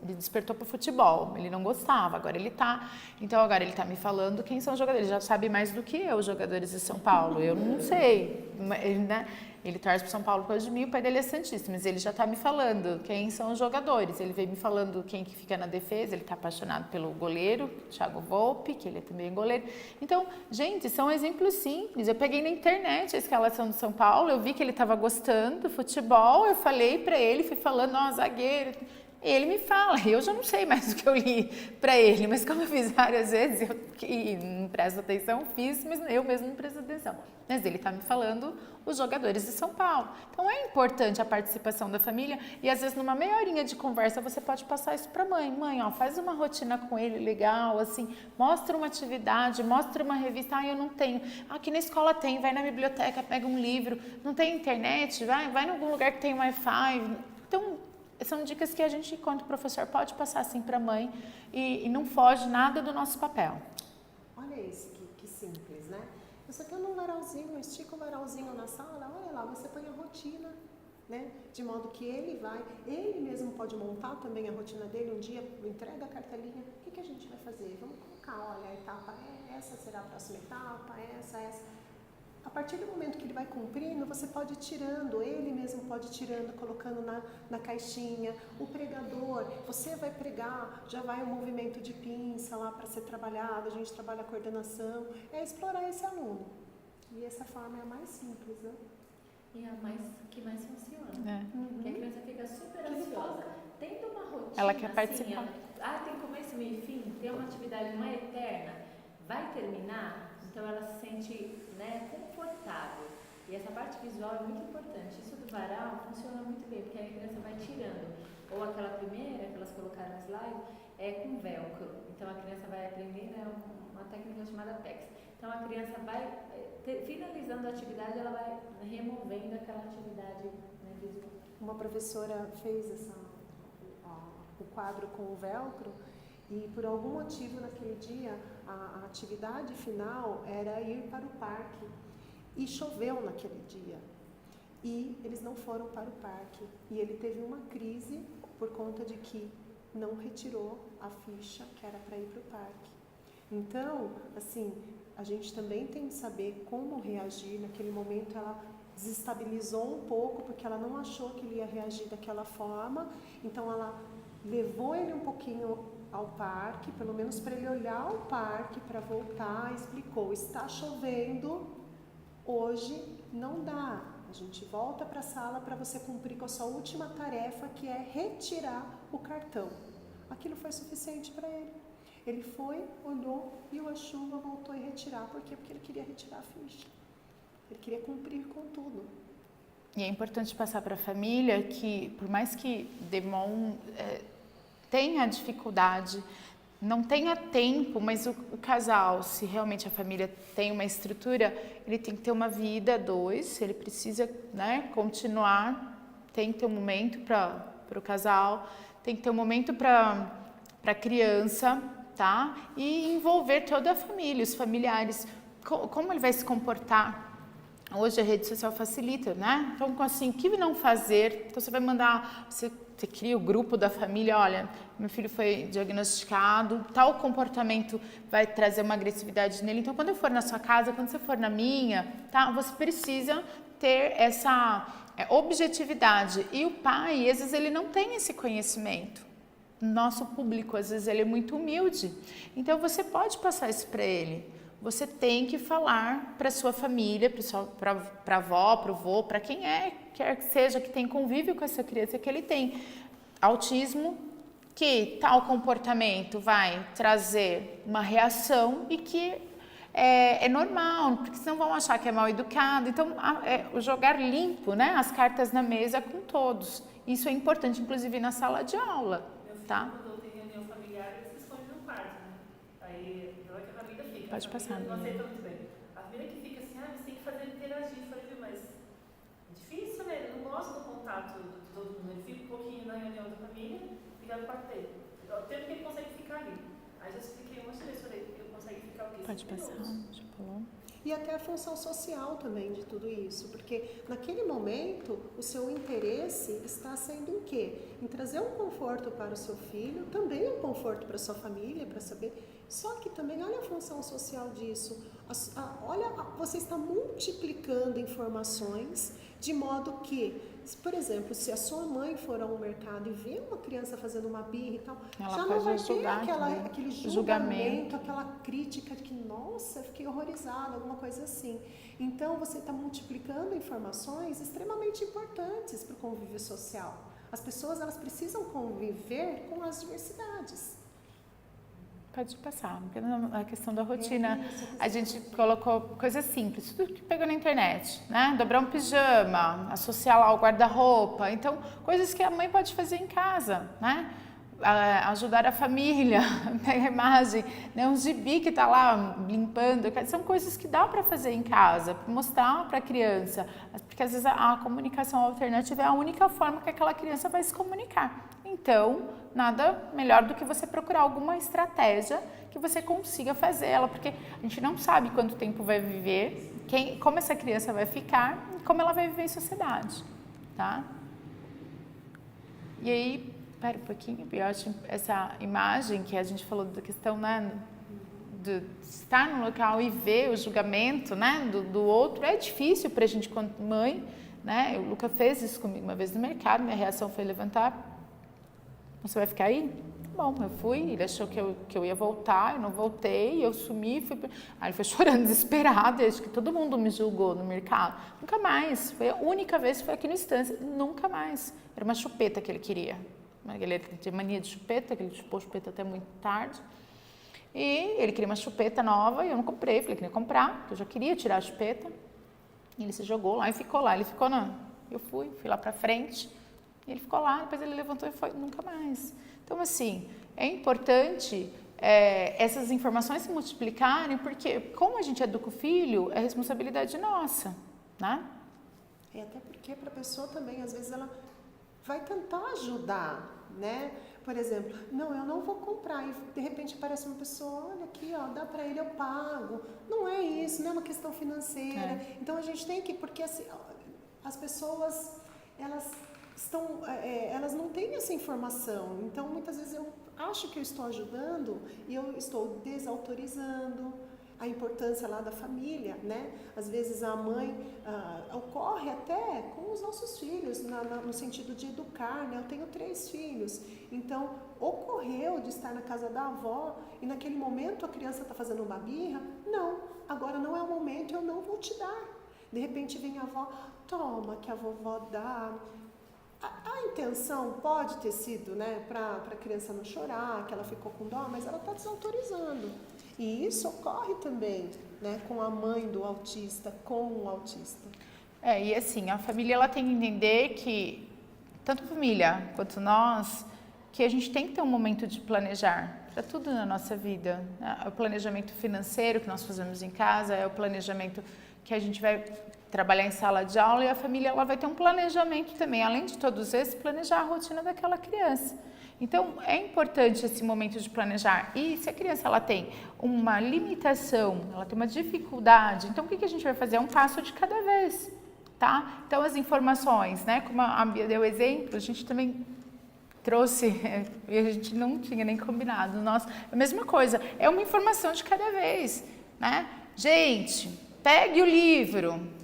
S1: despertou para o futebol, ele não gostava, agora ele tá. Então agora ele tá me falando quem são os jogadores, ele já sabe mais do que eu, os jogadores de São Paulo. Eu não sei, né? Ele torce para São Paulo por causa de mim, o pai dele é santista, mas ele já tá me falando quem são os jogadores. Ele veio me falando quem que fica na defesa, ele tá apaixonado pelo goleiro, Thiago Volpe, que ele é também goleiro. Então, gente, são exemplos simples. Eu peguei na internet a escalação do São Paulo, eu vi que ele estava gostando do futebol, eu falei para ele, fui falando, zagueiro. Ele me fala, eu já não sei mais o que eu li para ele, mas como eu fiz várias vezes, eu que não presto atenção, fiz, mas eu mesmo não presto atenção. Mas ele está me falando os jogadores de São Paulo. Então é importante a participação da família e às vezes numa meia horinha de conversa você pode passar isso para a mãe. Mãe, faz uma rotina com ele legal, assim, mostra uma atividade, mostra uma revista. Eu não tenho. Aqui na escola tem, vai na biblioteca, pega um livro, não tem internet, vai em algum lugar que tem Wi-Fi. Então, são dicas que a gente, enquanto professor, pode passar assim para a mãe e não foge nada do nosso papel.
S2: Olha isso, que simples, né? Você tem um varalzinho, estica o varalzinho na sala, olha lá, você põe a rotina, né? De modo que ele mesmo pode montar também a rotina dele, um dia entrega a cartelinha, o que a gente vai fazer? Vamos colocar, olha, a etapa essa será a próxima etapa, essa. A partir do momento que ele vai cumprindo, você pode ir tirando, ele mesmo pode ir tirando, colocando na caixinha. O pregador, você vai pregar, já vai o movimento de pinça lá para ser trabalhado, a gente trabalha a coordenação. É explorar esse aluno. E essa forma é a mais simples, né?
S4: E a que mais funciona. Porque a criança fica super ansiosa. Tendo uma rotina,
S1: ela quer participar.
S4: Assim, tem começo, meio e fim, tem uma atividade não é eterna, vai terminar, Então ela se sente, né, confortável. E essa parte visual é muito importante. Isso do varal funciona muito bem, porque a criança vai tirando. Ou aquela primeira que elas colocaram na slide é com velcro. Então a criança vai aprender, né, uma técnica chamada PEX. Então a criança vai, finalizando a atividade, ela vai removendo aquela atividade, né, visual.
S2: Uma professora fez o quadro com o velcro e por algum motivo naquele dia a atividade final era ir para o parque e choveu naquele dia e eles não foram para o parque e ele teve uma crise por conta de que não retirou a ficha que era para ir para o parque. Então, assim, a gente também tem que saber como reagir. Naquele momento ela desestabilizou um pouco porque ela não achou que ele ia reagir daquela forma, então ela levou ele um pouquinho ao parque, pelo menos para ele olhar o parque, para voltar, explicou, está chovendo, hoje não dá, a gente volta para a sala para você cumprir com a sua última tarefa, que é retirar o cartão. Aquilo foi suficiente para ele. Ele foi, olhou, viu a chuva, voltou e retirar. Por quê? Porque ele queria retirar a ficha. Ele queria cumprir com tudo.
S1: E é importante passar para a família que, por mais que tenha dificuldade, não tenha tempo, mas o casal, se realmente a família tem uma estrutura, ele tem que ter uma vida, ele precisa, né, continuar, tem que ter um momento para o casal, tem que ter um momento para a criança, tá? E envolver toda a família, os familiares, como ele vai se comportar. Hoje a rede social facilita, né? Então, assim, o que não fazer? Então, você vai mandar, você cria o grupo da família, olha, meu filho foi diagnosticado, tal comportamento vai trazer uma agressividade nele. Então, quando eu for na sua casa, quando você for na minha, tá? Você precisa ter essa objetividade. E o pai, às vezes, ele não tem esse conhecimento. Nosso público, às vezes, ele é muito humilde. Então, você pode passar isso para ele. Você tem que falar para a sua família, para a avó, para o vô, para quem quer que seja, que tem convívio com essa criança, que ele tem autismo, que tal comportamento vai trazer uma reação e que é normal, porque senão vão achar que é mal educado. Então, o jogar limpo, né, as cartas na mesa com todos. Isso é importante, inclusive, na sala de aula, tá? Pode passar.
S5: Não aceita muito bem. A família que fica assim, você tem que fazer ele interagir. Eu falei, mas é difícil, né? Ele não gosta do contato de todo mundo. Ele fica um pouquinho na reunião da família e vai no quarto dele. O tempo que ele consegue ficar ali. Aí já expliquei um monte de vezes, falei, ele consegue ficar o quê?
S1: Pode passar, já falou.
S2: E até a função social também de tudo isso, porque naquele momento o seu interesse está sendo em quê? Em trazer um conforto para o seu filho, também um conforto para a sua família, para saber. Só que também olha a função social disso, olha, você está multiplicando informações de modo que, por exemplo, se a sua mãe for ao mercado e ver uma criança fazendo uma birra e tal,
S1: ela
S2: já não vai ter aquele julgamento, aquela crítica de que, nossa, eu fiquei horrorizada, alguma coisa assim. Então, você está multiplicando informações extremamente importantes para o convívio social. As pessoas, elas precisam conviver com as diversidades.
S1: Pode passar, a questão da rotina, a gente colocou coisas simples, tudo que pegou na internet, né? Dobrar um pijama, associar lá o guarda-roupa, então coisas que a mãe pode fazer em casa, né? Ajudar a família, pegar a imagem, né? Um gibi que está lá limpando, são coisas que dá para fazer em casa, mostrar para a criança, porque às vezes a comunicação alternativa é a única forma que aquela criança vai se comunicar. Então, nada melhor do que você procurar alguma estratégia que você consiga fazer ela, porque a gente não sabe quanto tempo vai viver, como essa criança vai ficar e como ela vai viver em sociedade, tá? E aí, espera um pouquinho, eu acho essa imagem que a gente falou da questão, né, de estar no local e ver o julgamento, né, do outro, é difícil para a gente quanto mãe, né? O Luca fez isso comigo uma vez no mercado, minha reação foi levantar. Você vai ficar aí? Bom, eu fui, ele achou que eu ia voltar, eu não voltei, eu sumi, aí ele foi chorando, desesperado, acho que todo mundo me julgou no mercado. Nunca mais, foi a única vez que foi aqui no Estância, nunca mais. Era uma chupeta que ele queria, ele tinha mania de chupeta, que ele chupou chupeta até muito tarde. E ele queria uma chupeta nova e eu não comprei, falei que não ia comprar, porque eu já queria tirar a chupeta. E ele se jogou lá e ficou lá, eu fui lá pra frente, e ele ficou lá, depois ele levantou e foi, nunca mais. Então, assim, é importante essas informações se multiplicarem, porque como a gente educa o filho, é responsabilidade nossa, né?
S2: Até porque para a pessoa também, às vezes, ela vai tentar ajudar, né? Por exemplo, não, eu não vou comprar, e de repente aparece uma pessoa, olha aqui, ó, dá para ele, eu pago. Não é isso, não é uma questão financeira. Então a gente tem que, porque assim, as pessoas, elas não têm essa informação. Então muitas vezes eu acho que eu estou ajudando e eu estou desautorizando a importância lá da família, né? Às vezes a mãe ocorre até com os nossos filhos, no sentido de educar, né? Eu tenho 3 filhos, então ocorreu de estar na casa da avó e naquele momento a criança está fazendo uma birra, não, agora não é o momento, eu não vou te dar. De repente vem a avó, toma que a vovó dá. A intenção pode ter sido, né, para a criança não chorar, que ela ficou com dó, mas ela está desautorizando. E isso ocorre também, né, com a mãe do autista, com o autista.
S1: E assim, a família ela tem que entender que, tanto a família quanto nós, que a gente tem que ter um momento de planejar para tudo na nossa vida. É o planejamento financeiro que nós fazemos em casa, é o planejamento que a gente vai trabalhar em sala de aula, e a família ela vai ter um planejamento também, além de todos esses, planejar a rotina daquela criança. Então, é importante esse momento de planejar. E se a criança ela tem uma limitação, ela tem uma dificuldade, então o que a gente vai fazer? É um passo de cada vez, tá? Então, as informações, né? Como a Bia deu exemplo, a gente também trouxe, e a gente não tinha nem combinado. Nossa, a mesma coisa, é uma informação de cada vez, né? Gente, pegue o livro.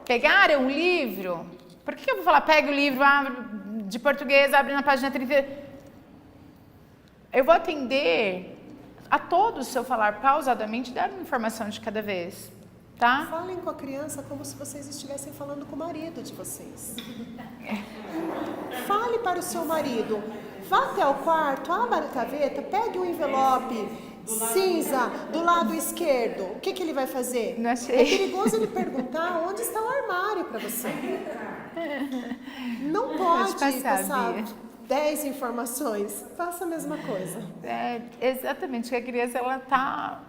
S1: Pegaram o livro? Por que eu vou falar, pegue o livro de português, abre na página 30? Eu vou atender a todos se eu falar pausadamente, dar uma informação de cada vez, tá?
S2: Falem com a criança como se vocês estivessem falando com o marido de vocês. Fale para o seu marido, vá até o quarto, abra a gaveta, pegue um envelope cinza do lado esquerdo. O que ele vai fazer?
S1: Não achei.
S2: É perigoso ele perguntar onde está o armário para você. Não pode passar 10 informações. Faça a mesma coisa.
S1: Exatamente, que a criança ela tá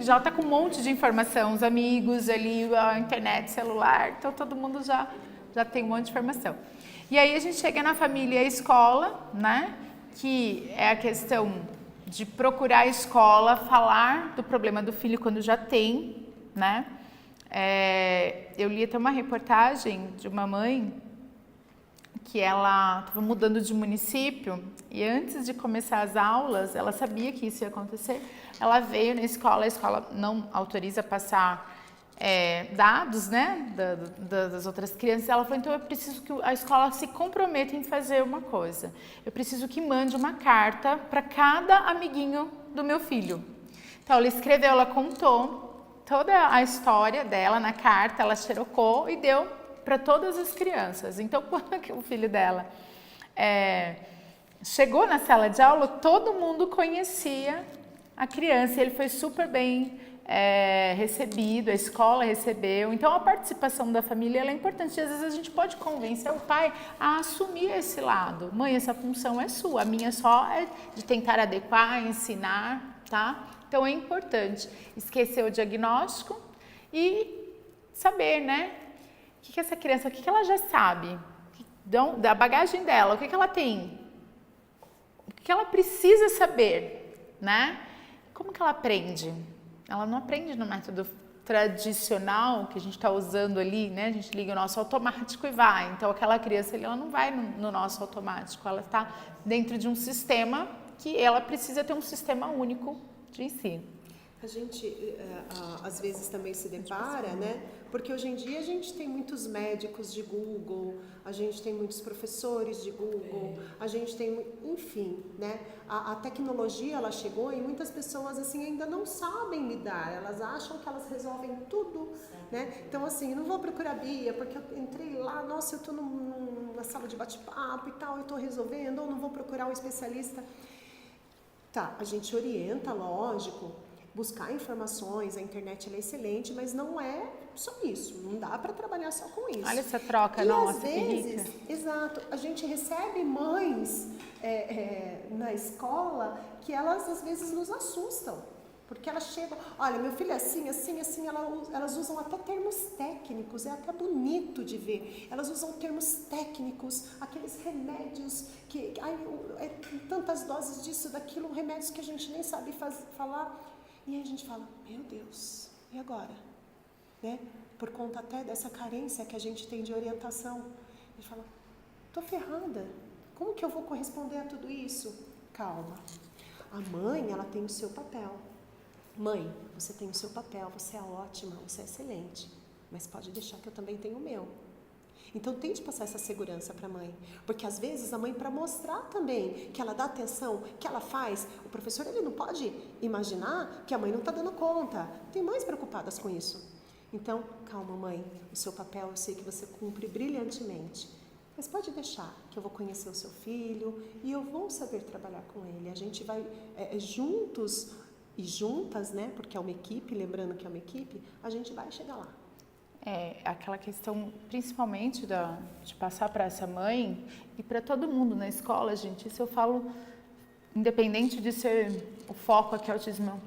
S1: já está com um monte de informação, os amigos ali, a internet, celular, então todo mundo já tem um monte de informação. E aí a gente chega na família e a escola, né? Que é a questão de procurar a escola, falar do problema do filho quando já tem, né? Eu li até uma reportagem de uma mãe que ela estava mudando de município e antes de começar as aulas, ela sabia que isso ia acontecer, ela veio na escola, a escola não autoriza passar dados, né, das outras crianças. Ela falou, então eu preciso que a escola se comprometa em fazer uma coisa. Eu preciso que mande uma carta para cada amiguinho do meu filho. Então ela escreveu, ela contou toda a história dela na carta, ela xerocou e deu para todas as crianças. Então quando o filho dela chegou na sala de aula, todo mundo conhecia a criança, ele foi super bem recebido, a escola recebeu. Então a participação da família ela é importante. E às vezes a gente pode convencer o pai a assumir esse lado. Mãe, essa função é sua, a minha só é de tentar adequar, ensinar, tá? Então é importante esquecer o diagnóstico e saber, né? O que essa criança, o que ela já sabe, da bagagem dela, o que ela tem, o que ela precisa saber, né? Como que ela aprende? Ela não aprende no método tradicional que a gente está usando ali, né? A gente liga o nosso automático e vai. Então, aquela criança ali, ela não vai no nosso automático. Ela está dentro de um sistema que ela precisa ter um sistema único de ensino.
S2: A gente, às vezes, também se depara, né? Porque hoje em dia a gente tem muitos médicos de Google, a gente tem muitos professores de Google, a gente tem, enfim, né? A tecnologia, ela chegou e muitas pessoas, assim, ainda não sabem lidar, elas acham que elas resolvem tudo, né? Então, assim, não vou procurar Bia, porque eu entrei lá, nossa, eu estou na sala de bate-papo e tal, eu estou resolvendo, ou não vou procurar um especialista. Tá, a gente orienta, lógico, buscar informações, a internet ela é excelente, mas não é só isso, não dá para trabalhar só com isso.
S1: Olha essa troca
S2: E
S1: nossa,
S2: às
S1: que rica.
S2: vezes, exato, a gente recebe mães na escola que elas às vezes nos assustam, porque elas chegam, olha, meu filho é assim, assim, assim, elas usam até termos técnicos, é até bonito de ver, elas usam termos técnicos, aqueles remédios que, tantas doses disso, daquilo, remédios que a gente nem sabe falar, e aí a gente fala, meu Deus, e agora? Né? Por conta até dessa carência que a gente tem de orientação. A gente fala, tô ferrada, como que eu vou corresponder a tudo isso? Calma, a mãe, ela tem o seu papel. Mãe, você tem o seu papel, você é ótima, você é excelente, mas pode deixar que eu também tenho o meu. Então tente passar essa segurança para a mãe, porque às vezes a mãe, para mostrar também que ela dá atenção, que ela faz, o professor ele não pode imaginar que a mãe não está dando conta. Tem mães preocupadas com isso. Então, calma mãe, o seu papel eu sei que você cumpre brilhantemente, mas pode deixar que eu vou conhecer o seu filho e eu vou saber trabalhar com ele. A gente vai juntos e juntas, né? Porque é uma equipe, lembrando que é uma equipe, a gente vai chegar lá.
S1: Aquela questão, principalmente de passar para essa mãe e para todo mundo na escola, gente, isso eu falo, independente de ser o foco aqui, autismo,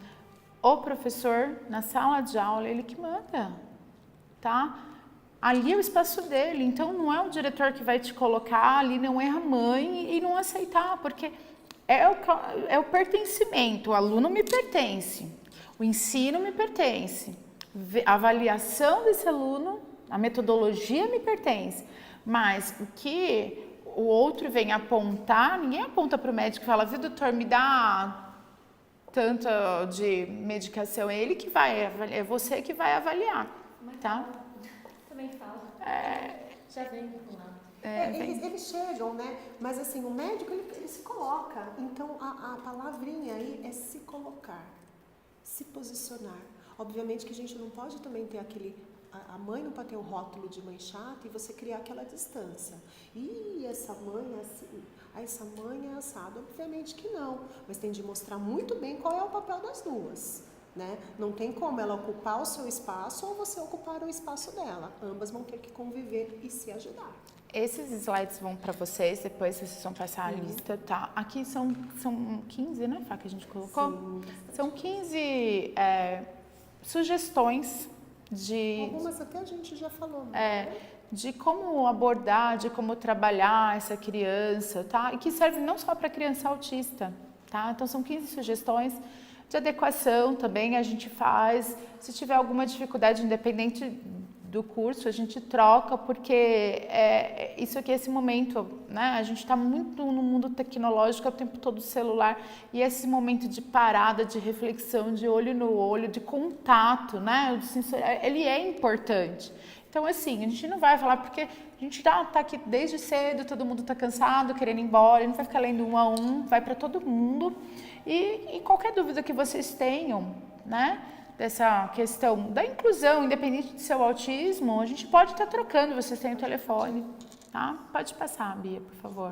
S1: o professor na sala de aula, ele que manda, tá? Ali é o espaço dele, então não é o diretor que vai te colocar ali, não é a mãe e não aceitar, porque é o pertencimento, o aluno me pertence, o ensino me pertence. A avaliação desse aluno, a metodologia me pertence, mas o que o outro vem apontar, ninguém aponta para o médico e fala, viu, doutor, me dá tanto de medicação, é ele que vai avaliar, é você que vai avaliar, tá?
S4: Também fala. Já vem com lá.
S2: Eles chegam, né? Mas assim, o médico ele se coloca, então a palavrinha aí é se colocar, se posicionar. Obviamente que a gente não pode também ter a mãe não pode ter o rótulo de mãe chata e você criar aquela distância. E essa mãe é assim, essa mãe é assada. Obviamente que não, mas tem de mostrar muito bem qual é o papel das duas. Né? Não tem como ela ocupar o seu espaço ou você ocupar o espaço dela. Ambas vão ter que conviver e se ajudar.
S1: Esses slides vão para vocês, depois vocês vão passar a lista, tá? Aqui são 15, né, Fá, que a gente colocou?
S2: Sim.
S1: São 15 sugestões de...
S2: Algumas até a gente já falou. Né?
S1: De como abordar, de como trabalhar essa criança, tá? E que serve não só para criança autista, tá? Então são 15 sugestões de adequação também, a gente faz. Se tiver alguma dificuldade, independente do curso, a gente troca, porque isso aqui, esse momento, né? A gente está muito no mundo tecnológico, é o tempo todo celular, e esse momento de parada, de reflexão, de olho no olho, de contato, né? Ele é importante. Então, assim, a gente não vai falar, porque a gente já está aqui desde cedo, todo mundo está cansado, querendo ir embora, a gente não vai ficar lendo um a um, vai para todo mundo. E qualquer dúvida que vocês tenham, né, dessa questão da inclusão, independente do seu autismo, a gente pode estar trocando, vocês têm o telefone, tá? Pode passar, Bia, por favor.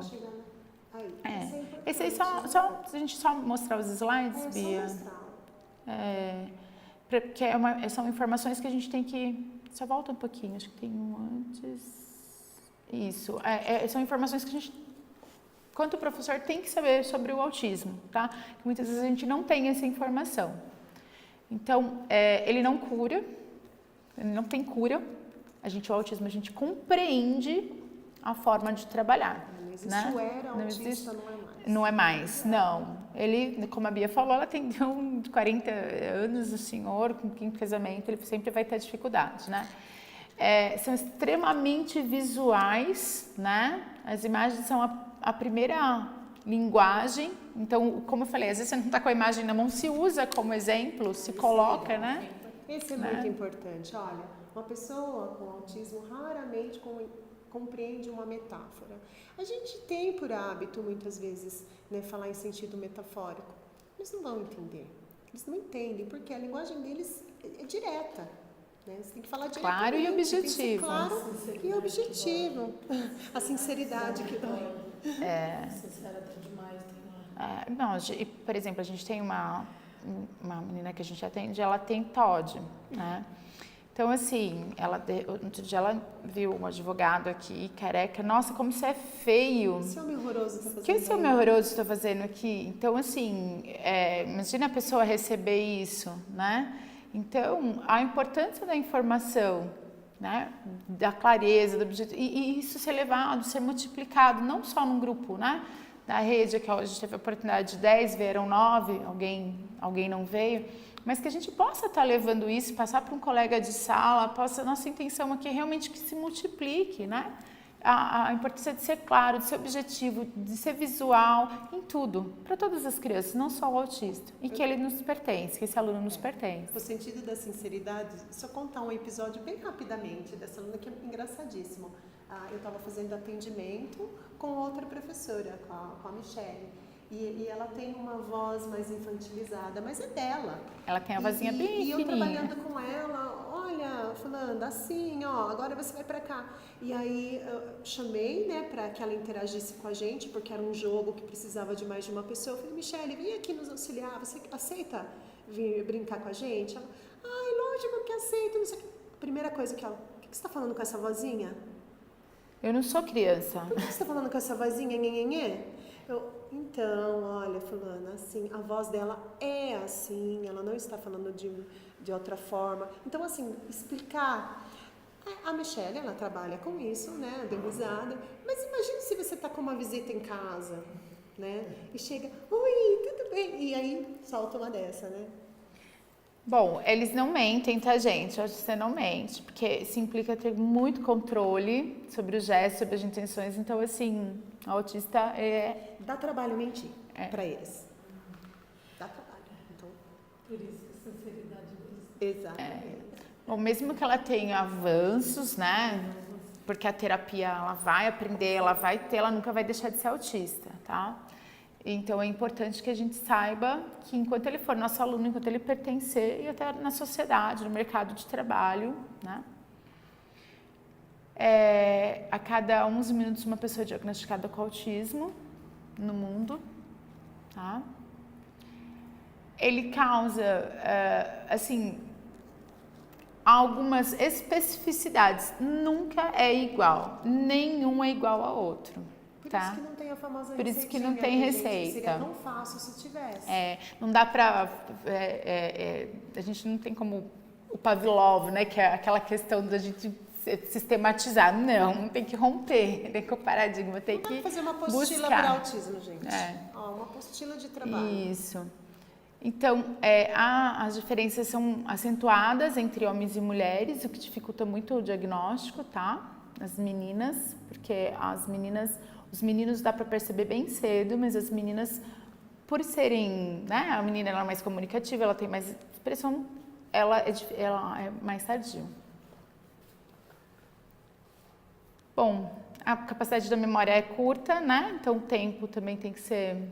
S1: Esse aí só a gente só mostrar os slides, Bia. Porque são informações que a gente tem que... Só volta um pouquinho, acho que tem um antes. Isso, são informações que a gente, quanto professor, tem que saber sobre o autismo, tá? Muitas vezes a gente não tem essa informação. Então, ele não cura, ele não tem cura. O autismo, a gente compreende a forma de trabalhar.
S2: Não existe
S1: né?
S2: o era,
S1: não
S2: autista
S1: existe,
S2: não é mais.
S1: Não é mais, não. Ele, como a Bia falou, ela tem 40 anos, o senhor, com quinto casamento, ele sempre vai ter dificuldade, né? São extremamente visuais, né? As imagens são a primeira linguagem. Então, como eu falei, às vezes você não está com a imagem na mão, se usa como exemplo, se coloca, né?
S2: Esse é muito importante. Olha, uma pessoa com autismo raramente compreende uma metáfora. A gente tem por hábito, muitas vezes, né, falar em sentido metafórico. Eles não vão entender. Eles não entendem, porque a linguagem deles é direta. Né? Você tem que falar diretamente.
S1: Claro e objetivo.
S2: Claro e objetivo. A sinceridade que dói.
S5: Sincera até demais, tem lá.
S1: Não, por exemplo, a gente tem uma menina que a gente atende, ela tem TOD, né? Então, assim, outro dia ela viu um advogado aqui, careca, nossa, como isso é feio.
S2: Esse homem horroroso está fazendo.
S1: Que esse homem horroroso está fazendo aqui? Então, assim, imagina a pessoa receber isso, né? Então, a importância da informação, né? Da clareza, do objetivo, e isso ser levado, ser multiplicado, não só num grupo, né? Da rede, que a gente teve a oportunidade de 10, vieram 9, alguém não veio, mas que a gente possa estar levando isso, passar para um colega de sala, nossa intenção aqui é realmente que se multiplique, né? A importância de ser claro, de ser objetivo, de ser visual, em tudo, para todas as crianças, não só o autista, e que ele nos pertence, que esse aluno nos pertence.
S2: O sentido da sinceridade, se eu contar um episódio bem rapidamente dessa aluna que é engraçadíssimo. Eu estava fazendo atendimento com outra professora, com a Michelle. E ela tem uma voz mais infantilizada, mas é dela.
S1: Ela tem a vozinha bem fininha.
S2: E eu trabalhando com ela, olha, fulana, assim, ó, agora você vai pra cá. E aí eu chamei, né, para que ela interagisse com a gente, porque era um jogo que precisava de mais de uma pessoa. Eu falei, Michelle, vem aqui nos auxiliar, você aceita vir brincar com a gente? Ela, ai, lógico que aceito, não sei o que. Primeira coisa que ela, o que você está falando com essa vozinha?
S1: Eu não sou criança.
S2: Por que você está falando com essa vozinha, nhenhenhê? Então, olha, fulana, assim, a voz dela é assim, ela não está falando de outra forma. Então, assim, explicar. A Michelle, ela trabalha com isso, né, deu risada. Mas imagine se você está com uma visita em casa, né, e chega, oi, tudo bem? E aí, solta uma dessa, né?
S1: Bom, eles não mentem, tá, gente? Eu acho que você não mente, porque isso implica ter muito controle sobre os gestos, sobre as intenções. Então, assim, o autista é...
S2: Dá trabalho mentir para eles. Dá trabalho. Então,
S5: Por isso a sinceridade deles.
S2: exatamente.
S1: Bom, mesmo que ela tenha avanços, né? Porque a terapia, ela vai aprender, ela vai ter, ela nunca vai deixar de ser autista, tá? Então, é importante que a gente saiba que enquanto ele for nosso aluno, enquanto ele pertencer e até na sociedade, no mercado de trabalho, né? A cada 11 minutos uma pessoa é diagnosticada com autismo no mundo, tá? Ele causa, assim, algumas especificidades. Nunca é igual, nenhum é igual ao outro.
S2: Por isso que não tem a famosa
S1: Por isso que não
S2: receitinha,
S1: tem
S2: né, gente?
S1: receita.
S2: Seria tão fácil se tivesse.
S1: Não dá pra... a gente não tem como o Pavlov, né? Que é aquela questão da gente sistematizar. Não, tem que romper, tem que o paradigma, tem
S2: Não dá
S1: que
S2: pra fazer uma apostila
S1: buscar.
S2: para autismo, gente. Uma apostila de trabalho.
S1: Isso. Então, as diferenças são acentuadas entre homens e mulheres, o que dificulta muito o diagnóstico, tá? As meninas, porque as meninas... Os meninos dá para perceber bem cedo, mas as meninas, por serem, né, a menina ela é mais comunicativa, ela tem mais expressão, ela é mais tardio. Bom, a capacidade da memória é curta, né? Então o tempo também tem que ser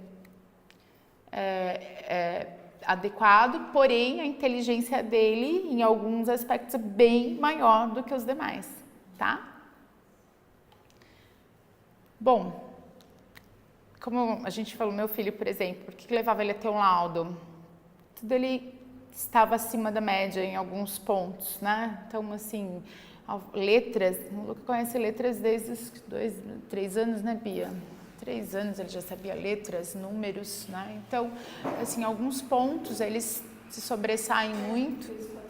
S1: adequado, porém a inteligência dele, em alguns aspectos, é bem maior do que os demais, tá? Bom, como a gente falou, meu filho, por exemplo, por que levava ele a ter um laudo? Tudo ele estava acima da média em alguns pontos, né? Então, assim, letras, o Luca conhece letras desde os 3 anos, né, Bia? 3 anos ele já sabia letras, números, né? Então, assim, alguns pontos eles se sobressaem muito.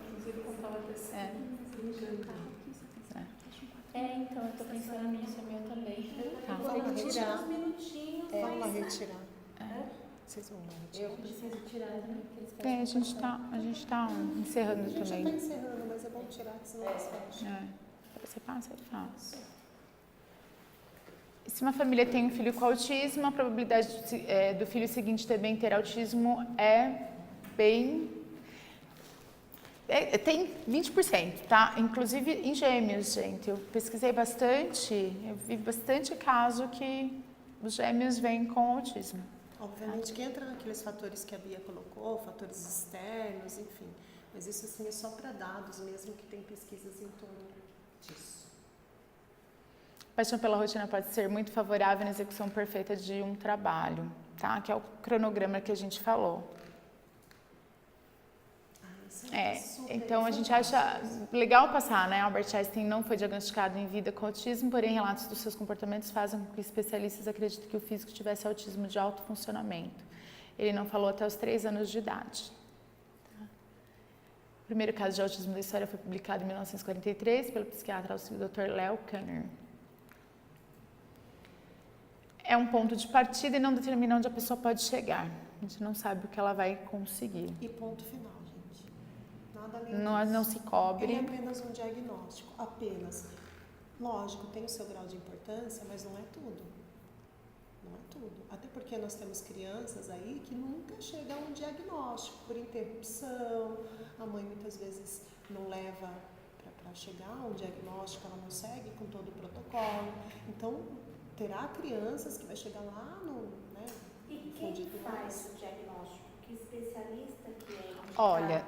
S4: Então, eu tô pensando nisso, é meu também.
S1: Tá.
S2: Vamos retirar.
S3: Uns minutinhos.
S2: Vamos lá retirar. Vocês vão lá retirar.
S4: Eu preciso tirar também, porque eles fazem
S1: A gente tá encerrando
S2: A gente já
S1: também.
S2: está encerrando, mas é bom tirar, senão eles fecham.
S1: Você passa, ele faz. Se uma família tem um filho com autismo, a probabilidade do filho seguinte também ter autismo é bem... tem 20%, tá? Inclusive em gêmeos, gente. Eu pesquisei bastante, eu vi bastante caso que os gêmeos vêm com autismo.
S2: Obviamente que entra naqueles fatores que a Bia colocou, fatores externos, enfim. Mas isso assim é só para dados mesmo, que tem pesquisas em torno disso.
S1: Paixão pela rotina pode ser muito favorável na execução perfeita de um trabalho, tá? Que é o cronograma que a gente falou. Então a gente acha legal passar, né? Albert Einstein não foi diagnosticado em vida com autismo, porém relatos dos seus comportamentos fazem com que especialistas acreditem que o físico tivesse autismo de alto funcionamento. Ele não falou até os 3 anos de idade. O primeiro caso de autismo da história foi publicado em 1943 pelo psiquiatra Dr. Leo Kanner. É um ponto de partida e não determina onde a pessoa pode chegar. A gente não sabe o que ela vai conseguir.
S2: E ponto final, gente. Nada além
S1: Não se cobre.
S2: É apenas um diagnóstico, apenas. Lógico, tem o seu grau de importância, mas não é tudo. Não é tudo. Até porque nós temos crianças aí que nunca chegam a um diagnóstico por interrupção. A mãe muitas vezes não leva para chegar a um diagnóstico, ela não segue com todo o protocolo. Então, terá crianças que vai chegar lá no... Né,
S3: e quem faz o diagnóstico? Que especialista que é?
S1: Olha,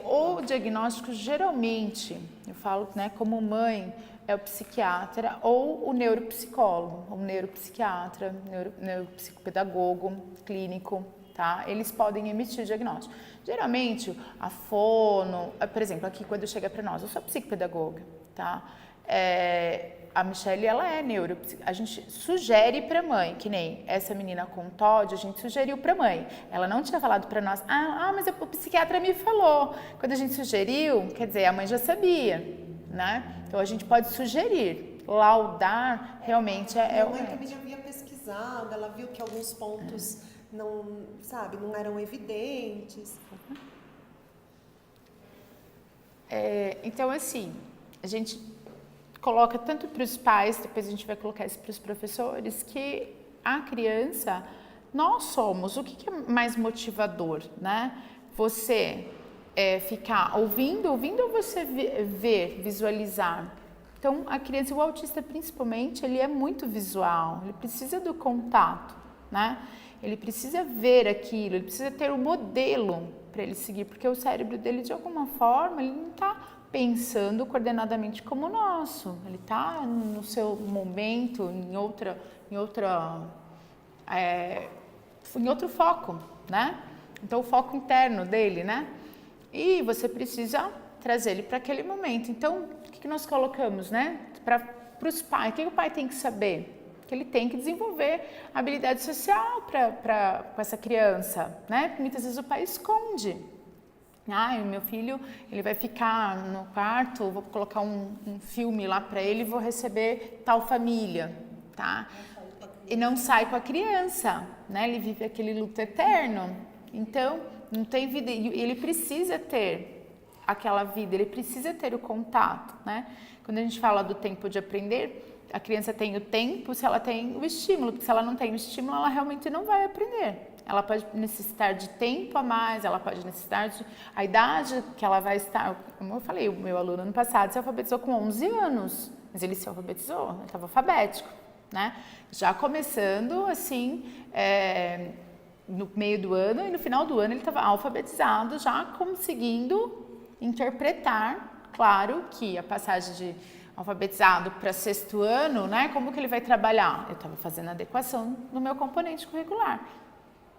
S1: o diagnóstico geralmente, eu falo, né, como mãe, é o psiquiatra ou o neuropsicólogo, o neuropsiquiatra, neuropsicopedagogo, clínico, tá? Eles podem emitir o diagnóstico. Geralmente, a fono, por exemplo, aqui quando chega para nós, eu sou psicopedagoga, tá? A Michelle, ela é neuropsicóloga. A gente sugere para a mãe, que nem essa menina com TOD, a gente sugeriu para a mãe. Ela não tinha falado para nós, mas o psiquiatra me falou. Quando a gente sugeriu, quer dizer, a mãe já sabia, né? Então a gente pode sugerir, laudar, realmente é
S2: o... Minha mãe também havia pesquisado, ela viu que alguns pontos não eram evidentes.
S1: Então, assim, a gente coloca tanto para os pais, depois a gente vai colocar isso para os professores, que a criança, nós somos, o que é mais motivador, né? Você ficar ouvindo ou você ver, visualizar? Então, a criança, o autista principalmente, ele é muito visual, ele precisa do contato, né? Ele precisa ver aquilo, ele precisa ter um modelo para ele seguir, porque o cérebro dele, de alguma forma, ele não está pensando coordenadamente como o nosso, ele está no seu momento, em outro foco, né? Então, o foco interno dele, né? E você precisa trazer ele para aquele momento. Então, o que nós colocamos, né? Para os pais, o que o pai tem que saber? Que ele tem que desenvolver habilidade social com essa criança, né? Muitas vezes o pai esconde. O meu filho, ele vai ficar no quarto, vou colocar um filme lá para ele e vou receber tal família, tá? E não sai com a criança, né? Ele vive aquele luto eterno. Então, não tem vida, e ele precisa ter aquela vida, ele precisa ter o contato, né? Quando a gente fala do tempo de aprender, a criança tem o tempo se ela tem o estímulo, porque se ela não tem o estímulo, ela realmente não vai aprender. Ela pode necessitar de tempo a mais, ela pode necessitar de... A idade que ela vai estar... Como eu falei, o meu aluno ano passado se alfabetizou com 11 anos, mas ele se alfabetizou, ele estava alfabético, né? Já começando, assim, no meio do ano e no final do ano ele estava alfabetizado, já conseguindo interpretar, claro que a passagem de alfabetizado para 6º ano, né? Como que ele vai trabalhar? Eu estava fazendo adequação no meu componente curricular.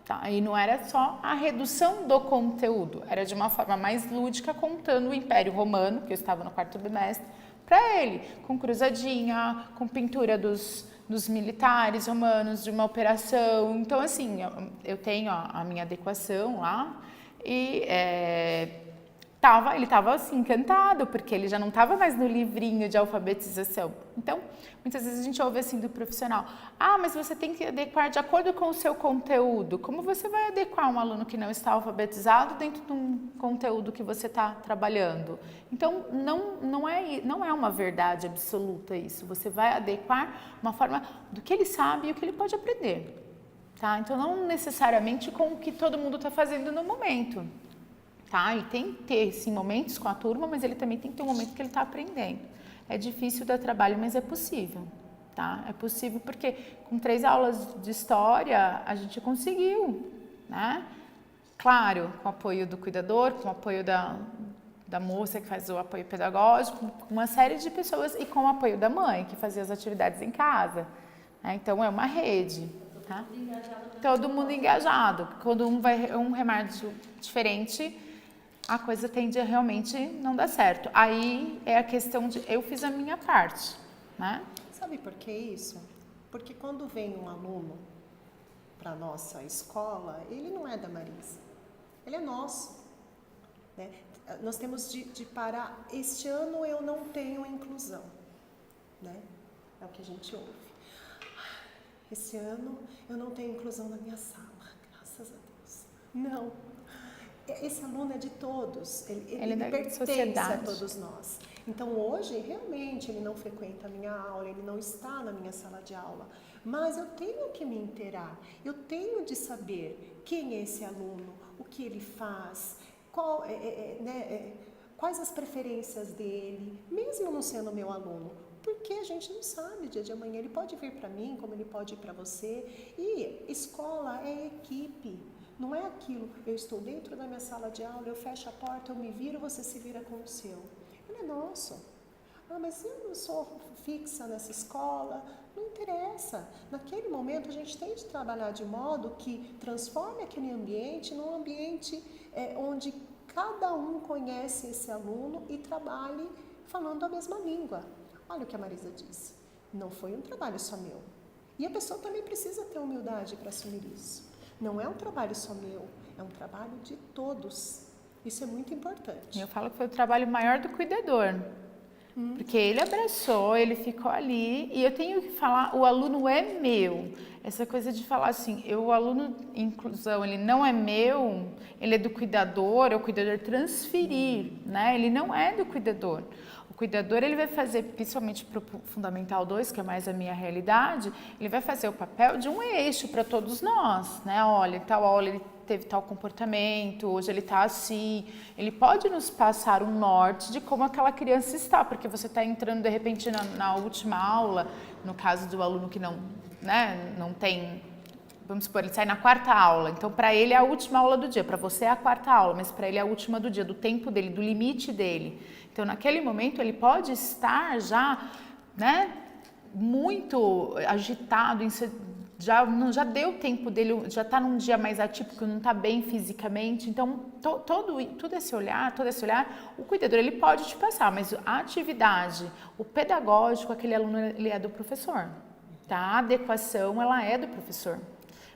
S1: Tá? E não era só a redução do conteúdo, era de uma forma mais lúdica, contando o Império Romano, que eu estava no 4º bimestre, para ele, com cruzadinha, com pintura dos militares romanos, de uma operação. Então, assim, eu tenho a minha adequação lá e... ele estava assim, encantado, porque ele já não estava mais no livrinho de alfabetização. Então, muitas vezes a gente ouve assim do profissional, mas você tem que adequar de acordo com o seu conteúdo. Como você vai adequar um aluno que não está alfabetizado dentro de um conteúdo que você está trabalhando? Então, não é uma verdade absoluta isso. Você vai adequar uma forma do que ele sabe e o que ele pode aprender. Tá? Então, não necessariamente com o que todo mundo está fazendo no momento. Tá? E tem que ter, sim, momentos com a turma, mas ele também tem que ter um momento que ele está aprendendo. É difícil dar trabalho, mas é possível, tá? É possível porque com 3 aulas de história a gente conseguiu, né? Claro, com o apoio do cuidador, com o apoio da moça que faz o apoio pedagógico, com uma série de pessoas e com o apoio da mãe que fazia as atividades em casa, né? Então é uma rede. tá?
S4: Todo engajado.
S1: Todo mundo engajado. Quando um vai um remédio diferente, a coisa tende a realmente não dar certo. Aí é a questão de eu fiz a minha parte, né?
S2: Sabe por que isso? Porque quando vem um aluno para a nossa escola, ele não é da Marisa, ele é nosso. Né? Nós temos de parar, este ano eu não tenho inclusão, né? É o que a gente ouve. Esse ano eu não tenho inclusão na minha sala, graças a Deus. Não, esse aluno é de todos, ele pertence a todos nós. Então hoje realmente ele não frequenta a minha aula, ele não está na minha sala de aula, mas eu tenho que me inteirar, eu tenho de saber quem é esse aluno, o que ele faz, quais as preferências dele, mesmo não sendo meu aluno, porque a gente não sabe dia de amanhã, ele pode vir para mim como ele pode ir para você. E escola é equipe, não é aquilo, eu estou dentro da minha sala de aula, eu fecho a porta, eu me viro, você se vira com o seu. Ele é nosso. Ah, mas eu não sou fixa nessa escola, não interessa. Naquele momento a gente tem de trabalhar de modo que transforme aquele ambiente num ambiente onde cada um conhece esse aluno e trabalhe falando a mesma língua. Olha o que a Marisa disse, não foi um trabalho só meu. E a pessoa também precisa ter humildade para assumir isso. Não é um trabalho só meu, é um trabalho de todos. Isso é muito importante.
S1: Eu falo que foi o trabalho maior do cuidador. Porque ele abraçou, ele ficou ali, e eu tenho que falar, o aluno é meu. Essa coisa de falar assim, o aluno inclusão, ele não é meu, ele é do cuidador, é o cuidador transferir, né? Ele não é do cuidador. O cuidador, ele vai fazer, principalmente para o Fundamental 2, que é mais a minha realidade, ele vai fazer o papel de um eixo para todos nós, né? Olha, tal aula ele teve tal comportamento, hoje ele está assim. Ele pode nos passar um norte de como aquela criança está, porque você está entrando de repente na última aula, no caso do aluno que não tem, vamos supor, ele sai na quarta aula, então para ele é a última aula do dia, para você é a quarta aula, mas para ele é a última do dia, do tempo dele, do limite dele. Então naquele momento ele pode estar já, né, muito agitado, já deu tempo dele, já está num dia mais atípico, não está bem fisicamente. Então, todo esse olhar, o cuidador ele pode te passar, mas a atividade, o pedagógico, aquele aluno, ele é do professor, tá? A adequação, ela é do professor.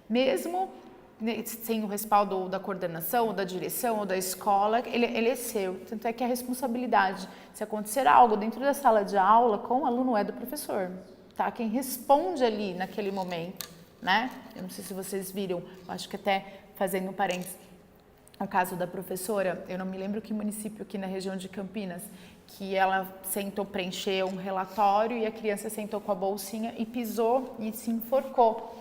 S1: Mesmo sem o respaldo da coordenação, ou da direção, ou da escola, ele é seu. Tanto é que a responsabilidade, se acontecer algo dentro da sala de aula com o aluno, é do professor. Tá? Quem responde ali naquele momento, né? Eu não sei se vocês viram, acho que até fazendo um parênteses, o caso da professora, eu não me lembro que município aqui na região de Campinas, que ela sentou preencher um relatório e a criança sentou com a bolsinha e pisou e se enforcou.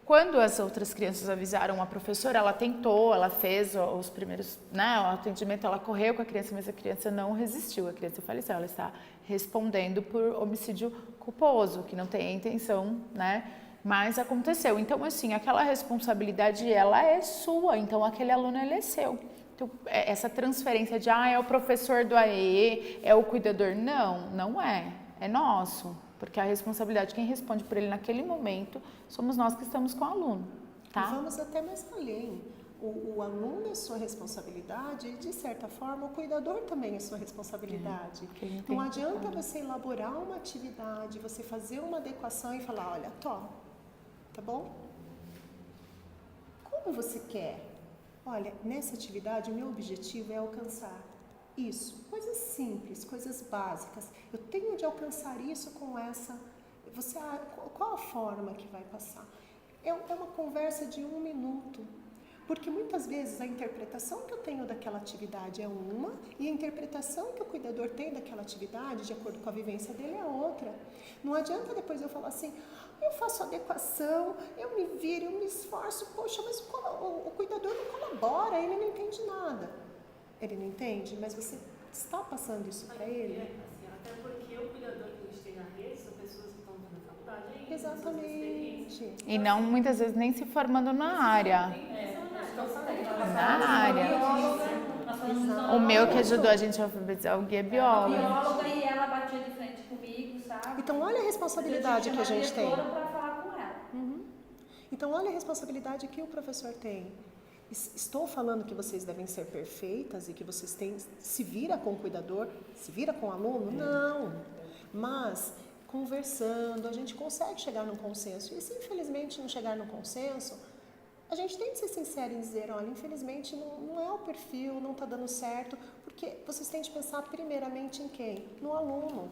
S1: Quando as outras crianças avisaram a professora, ela tentou, ela fez os primeiros, né, o atendimento, ela correu com a criança, mas a criança não resistiu, a criança faleceu, ela está respondendo por homicídio culposo, que não tem a intenção, né, mas aconteceu. Então, assim, aquela responsabilidade, ela é sua, então aquele aluno, ele é seu. Então, essa transferência de, é o professor do AEE, é o cuidador, não é nosso. Porque a responsabilidade, quem responde por ele naquele momento, somos nós que estamos com o aluno, tá?
S2: E vamos até mais além. O aluno é sua responsabilidade e, de certa forma, o cuidador também é sua responsabilidade. Não adianta você elaborar uma atividade, você fazer uma adequação e falar, olha, tá bom? Como você quer? Olha, nessa atividade, o meu objetivo é alcançar isso, coisas simples, coisas básicas. Eu tenho de alcançar isso com essa. Qual a forma que vai passar? É uma conversa de 1 minuto. Porque muitas vezes a interpretação que eu tenho daquela atividade é uma e a interpretação que o cuidador tem daquela atividade, de acordo com a vivência dele, é outra. Não adianta depois eu falar assim, eu faço adequação, eu me viro, eu me esforço, poxa, mas o cuidador não colabora, ele não entende nada. Ele não entende, mas você está passando isso para ele?
S5: Assim, até porque o cuidador que a gente tem na rede são pessoas que estão na faculdade ainda.
S2: Exatamente.
S1: E não, muitas vezes, nem se formando na área. Na área. O meu que ajudou a gente a alfabetizar, o Gui é biólogo.
S3: Bióloga, e ela batia de frente comigo, sabe?
S2: Então, olha a responsabilidade que a gente tem.
S3: Para falar com ela.
S2: Então, olha a responsabilidade que o professor tem. Estou falando que vocês devem ser perfeitas e que vocês têm, se vira com o cuidador, se vira com o aluno? Não. Mas, conversando, a gente consegue chegar num consenso. E se, infelizmente, não chegar num consenso, a gente tem que ser sincero em dizer, olha, infelizmente não é o perfil, não está dando certo, porque vocês têm de pensar primeiramente em quem? No aluno.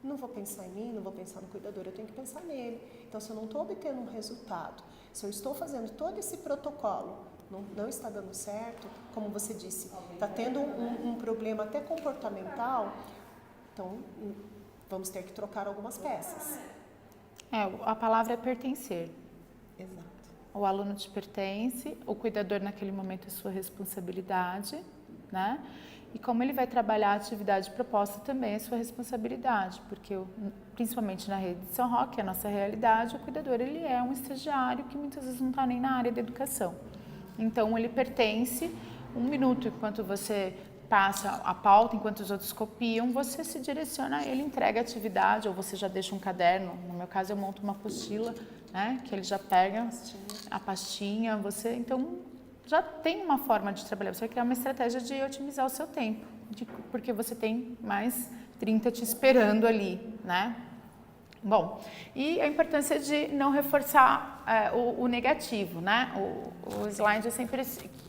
S2: Não vou pensar em mim, não vou pensar no cuidador, eu tenho que pensar nele. Então, se eu não estou obtendo um resultado, se eu estou fazendo todo esse protocolo, não está dando certo, como você disse, está tendo um problema até comportamental, então vamos ter que trocar algumas peças.
S1: A palavra é pertencer.
S2: Exato.
S1: O aluno te pertence, o cuidador naquele momento é sua responsabilidade, né? E como ele vai trabalhar a atividade proposta também é sua responsabilidade, porque principalmente na rede de São Roque, a nossa realidade, o cuidador ele é um estagiário que muitas vezes não está nem na área da educação. Então ele pertence, 1 minuto enquanto você passa a pauta, enquanto os outros copiam, você se direciona a ele, entrega a atividade, ou você já deixa um caderno, no meu caso eu monto uma apostila, né, que ele já pega a pastinha, então já tem uma forma de trabalhar, você vai criar uma estratégia de otimizar o seu tempo, porque você tem mais 30 te esperando ali, né? Bom, e a importância de não reforçar o negativo, né? O slide é sempre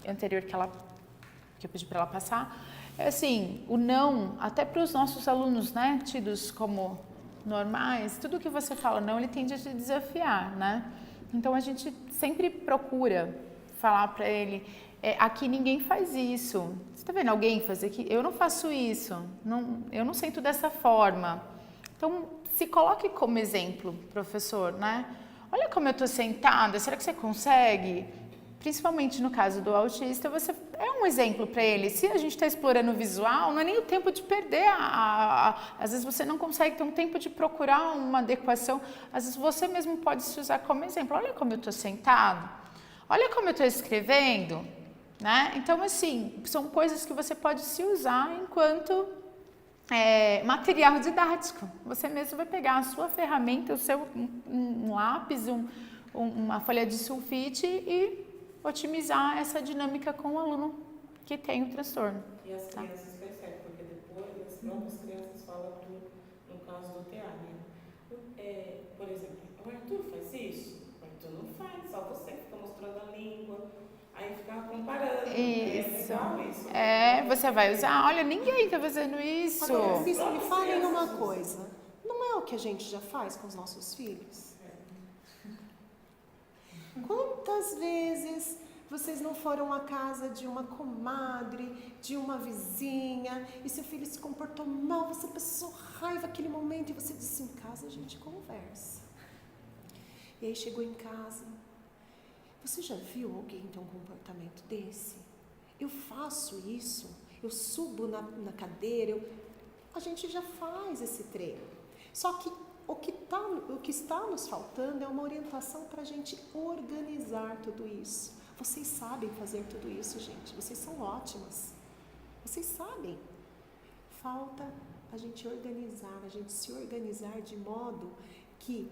S1: anterior que eu pedi para ela passar, é assim, o não, até para os nossos alunos, né, tidos como normais, tudo que você fala não, ele tende a te desafiar, né? Então a gente sempre procura falar para ele, aqui ninguém faz isso. Você está vendo alguém fazer aqui? Eu não faço isso, eu não sento dessa forma. Então, se coloque como exemplo, professor, né? Olha como eu estou sentada, será que você consegue? Principalmente no caso do autista, você é um exemplo para ele. Se a gente está explorando o visual, não é nem o tempo de perder. Às vezes você não consegue ter um tempo de procurar uma adequação. Às vezes você mesmo pode se usar como exemplo. Olha como eu estou sentado. Olha como eu estou escrevendo. Né? Então, assim, são coisas que você pode se usar enquanto material didático. Você mesmo vai pegar a sua ferramenta, um lápis, uma folha de sulfite e otimizar essa dinâmica com o aluno que tem o transtorno.
S6: E as crianças percebem, porque depois as próprias crianças falam no caso do TA, né? Por exemplo, o Arthur faz isso? O Arthur não faz, só você fica mostrando a língua, aí fica comparando.
S1: Isso.
S6: É legal isso.
S1: Você vai usar, olha, ninguém está fazendo isso.
S2: Agora, me falem uma coisa, não é o que a gente já faz com os nossos filhos? Quantas vezes vocês não foram à casa de uma comadre, de uma vizinha, e seu filho se comportou mal, você passou raiva naquele momento, e você disse, em casa a gente conversa. E aí chegou em casa, você já viu alguém ter um comportamento desse? Eu faço isso, eu subo na cadeira, a gente já faz esse treino. Só que o que está nos faltando é uma orientação para a gente organizar tudo isso. Vocês sabem fazer tudo isso, gente. Vocês são ótimas. Vocês sabem. Falta a gente organizar, a gente se organizar de modo que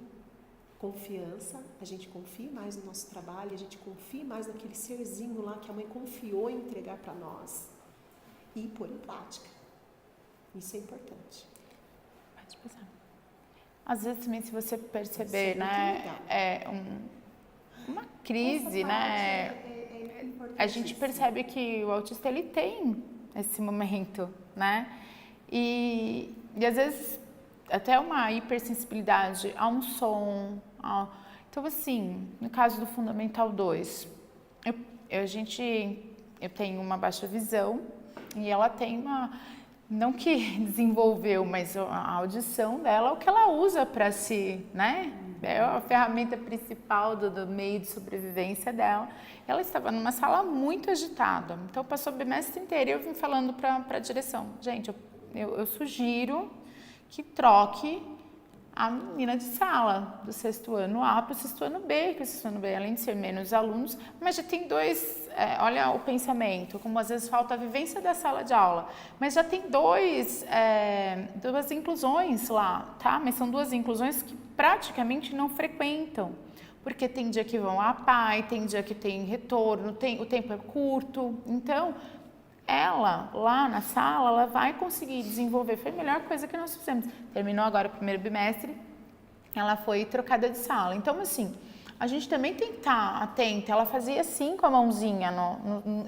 S2: confiança, a gente confie mais no nosso trabalho, a gente confie mais naquele serzinho lá que a mãe confiou em entregar para nós. E pôr em prática. Isso é importante.
S1: Pode passar. Às vezes também, se você perceber, né, uma crise, né, a gente percebe que o autista ele tem esse momento, né, e às vezes até uma hipersensibilidade a um som, então assim, no caso do Fundamental 2, eu tenho uma baixa visão e ela tem não que desenvolveu, mas a audição dela é o que ela usa para se, né? É a ferramenta principal do meio de sobrevivência dela. Ela estava numa sala muito agitada, então passou o bimestre inteiro e eu vim falando para a direção, gente, eu sugiro que troque a menina de sala, do 6º ano A para o 6º ano B, que o 6º ano B, além de ser menos alunos, mas já tem dois, olha o pensamento, como às vezes falta a vivência da sala de aula, mas já tem duas inclusões lá, tá? Mas são 2 inclusões que praticamente não frequentam, porque tem dia que vão a pai, tem dia que tem retorno, o tempo é curto, então ela, lá na sala, ela vai conseguir desenvolver, foi a melhor coisa que nós fizemos. Terminou agora o 1º bimestre, ela foi trocada de sala. Então, assim, a gente também tem que estar atenta. Ela fazia assim com a mãozinha,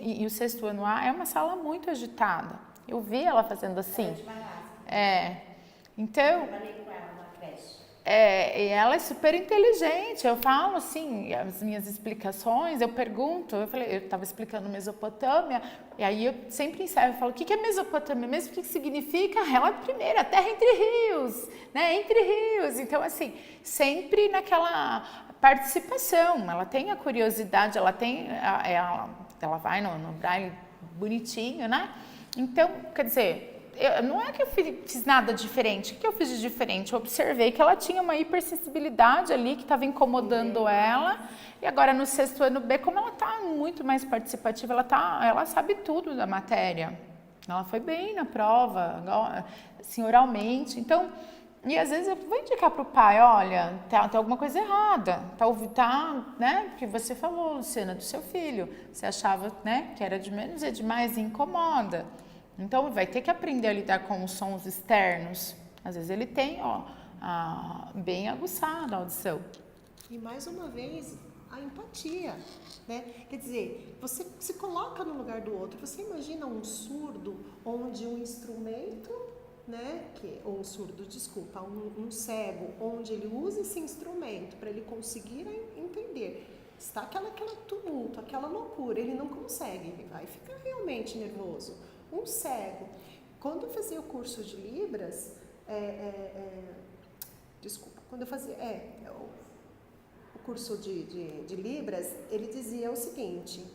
S1: e o 6º ano A é uma sala muito agitada. Eu vi ela fazendo assim. Então...
S3: Eu trabalhei com ela na creche.
S1: E ela é super inteligente, eu falo assim, as minhas explicações, eu pergunto, eu estava explicando Mesopotâmia, e aí eu sempre encerro, eu falo, o que é Mesopotâmia mesmo, o que significa? Ela primeiro, a terra entre rios, né, entre rios, então assim, sempre naquela participação, ela tem a curiosidade, ela vai no braille bonitinho, né, então, quer dizer... não é que eu fiz nada diferente. O que eu fiz de diferente? Eu observei que ela tinha uma hipersensibilidade ali que estava incomodando ela. E agora no 6º ano B, como ela está muito mais participativa, ela sabe tudo da matéria. Ela foi bem na prova, assim, oralmente. Então, e às vezes eu vou indicar para o pai, olha, tem alguma coisa errada. Né, que você falou, Luciana, do seu filho. Você achava, né, que era de menos e de mais e incomoda. Então, vai ter que aprender a lidar com os sons externos. Às vezes ele tem, bem aguçada a audição.
S2: E mais uma vez, a empatia, né? Quer dizer, você se coloca no lugar do outro. Você imagina um surdo onde um instrumento, né? Ou um surdo, desculpa, um cego, onde ele usa esse instrumento para ele conseguir entender. Está aquela tumulto, aquela loucura, ele não consegue, ele vai ficar realmente nervoso. Um cego, quando eu fazia o curso de Libras, quando eu fazia o curso de Libras, ele dizia o seguinte,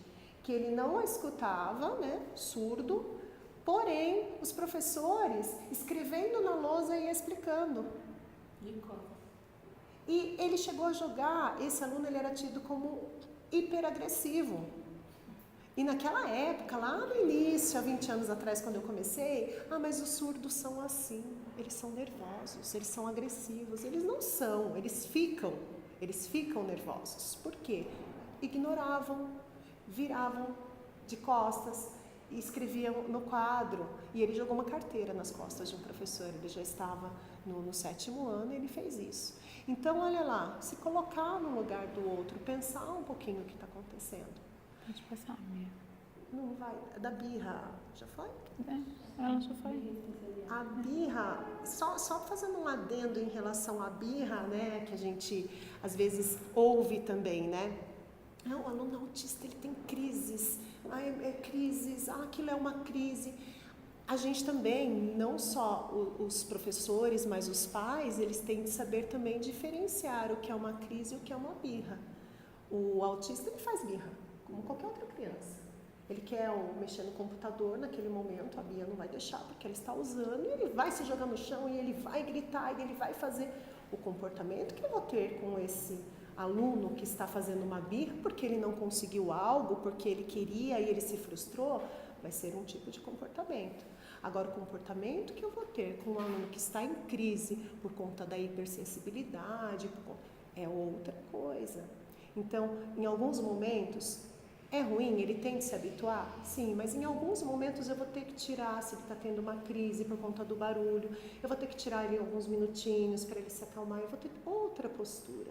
S2: que ele não escutava, né, surdo, porém, os professores escrevendo na lousa e explicando. E ele chegou a jogar, esse aluno ele era tido como hiperagressivo. E naquela época, lá no início, há 20 anos atrás, quando eu comecei, mas os surdos são assim, eles são nervosos, eles são agressivos. Eles não são, eles ficam nervosos. Por quê? Ignoravam, viravam de costas e escreviam no quadro. E ele jogou uma carteira nas costas de um professor, ele já estava no 7º ano e ele fez isso. Então, olha lá, se colocar no lugar do outro, pensar um pouquinho o que está acontecendo.
S1: Pode passar, minha.
S2: Não vai. Da birra. Já foi?
S1: Ela já foi.
S2: A birra, só fazendo um adendo em relação à birra, né? Que a gente às vezes ouve também, né? O aluno autista ele tem crises. Crises, aquilo é uma crise. A gente também, não só os professores, mas os pais, eles têm de saber também diferenciar o que é uma crise e o que é uma birra. O autista ele faz birra, como qualquer outra criança. Ele quer mexer no computador naquele momento, a Bia não vai deixar, porque ela está usando, e ele vai se jogar no chão, e ele vai gritar, e ele vai fazer o comportamento que eu vou ter com esse aluno que está fazendo uma birra, porque ele não conseguiu algo, porque ele queria e ele se frustrou, vai ser um tipo de comportamento. Agora, o comportamento que eu vou ter com um aluno que está em crise por conta da hipersensibilidade, é outra coisa. Então, em alguns momentos, é ruim, ele tem de se habituar? Sim, mas em alguns momentos eu vou ter que tirar, se ele está tendo uma crise por conta do barulho, eu vou ter que tirar ele alguns minutinhos para ele se acalmar, eu vou ter outra postura.